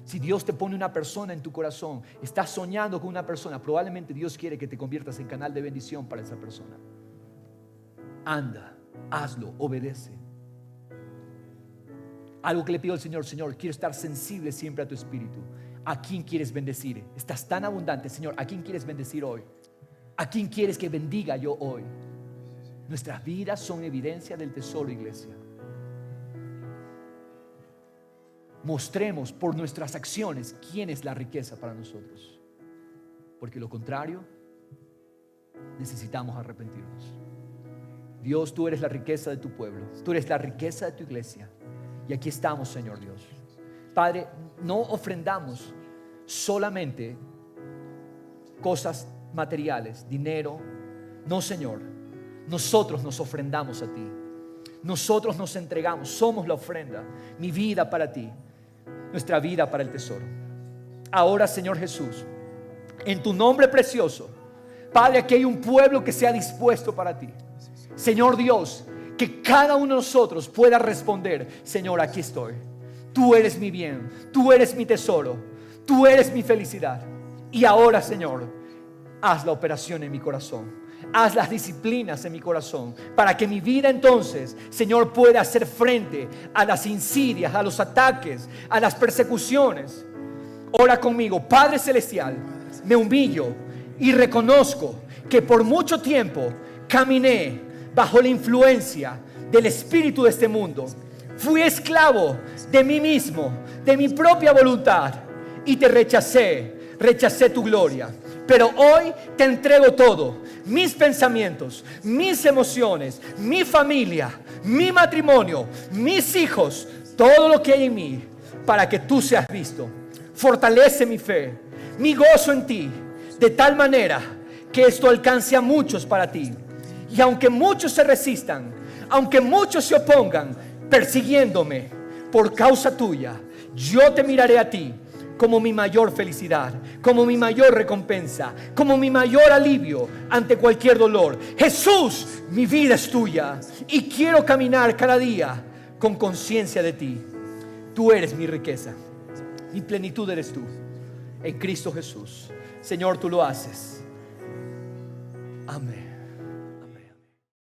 Si Dios te pone una persona en tu corazón, estás soñando con una persona, probablemente Dios quiere que te conviertas en canal de bendición para esa persona. Anda, hazlo, obedece. Algo que le pido al Señor: Señor, quiero estar sensible siempre a tu espíritu. ¿A quién quieres bendecir? Estás tan abundante, Señor. ¿A quién quieres bendecir hoy? ¿A quién quieres que bendiga yo hoy? Nuestras vidas son evidencia del tesoro, iglesia. Mostremos por nuestras acciones quién es la riqueza para nosotros. Porque lo contrario, necesitamos arrepentirnos. Dios, tú eres la riqueza de tu pueblo. Tú eres la riqueza de tu iglesia. Y aquí estamos, Señor Dios. Padre, no ofrendamos solamente cosas materiales, dinero. No, Señor. Nosotros nos ofrendamos a ti. Nosotros nos entregamos. Somos la ofrenda. Mi vida para ti. Nuestra vida para el tesoro. Ahora, Señor Jesús, en tu nombre precioso, Padre, aquí hay un pueblo que se ha dispuesto para ti. Señor Dios, que cada uno de nosotros pueda responder: Señor, aquí estoy. Tú eres mi bien, tú eres mi tesoro, tú eres mi felicidad. Y ahora, Señor, haz la operación en mi corazón. Haz las disciplinas en mi corazón, para que mi vida entonces, Señor, pueda hacer frente a las insidias, a los ataques, a las persecuciones. Ora conmigo. Padre Celestial, me humillo y reconozco que por mucho tiempo caminé bajo la influencia del espíritu de este mundo. Fui esclavo de mí mismo, de mi propia voluntad, y te rechacé tu gloria. Pero hoy te entrego todo: mis pensamientos, mis emociones, mi familia, mi matrimonio, mis hijos, todo lo que hay en mí, para que tú seas visto. Fortalece mi fe, mi gozo en ti, de tal manera que esto alcance a muchos para ti. Y aunque muchos se resistan, aunque muchos se opongan, persiguiéndome por causa tuya, yo te miraré a ti como mi mayor felicidad, como mi mayor recompensa, como mi mayor alivio ante cualquier dolor. Jesús, mi vida es tuya y quiero caminar cada día con conciencia de ti. Tú eres mi riqueza, mi plenitud eres tú, en Cristo Jesús. Señor, tú lo haces. Amén.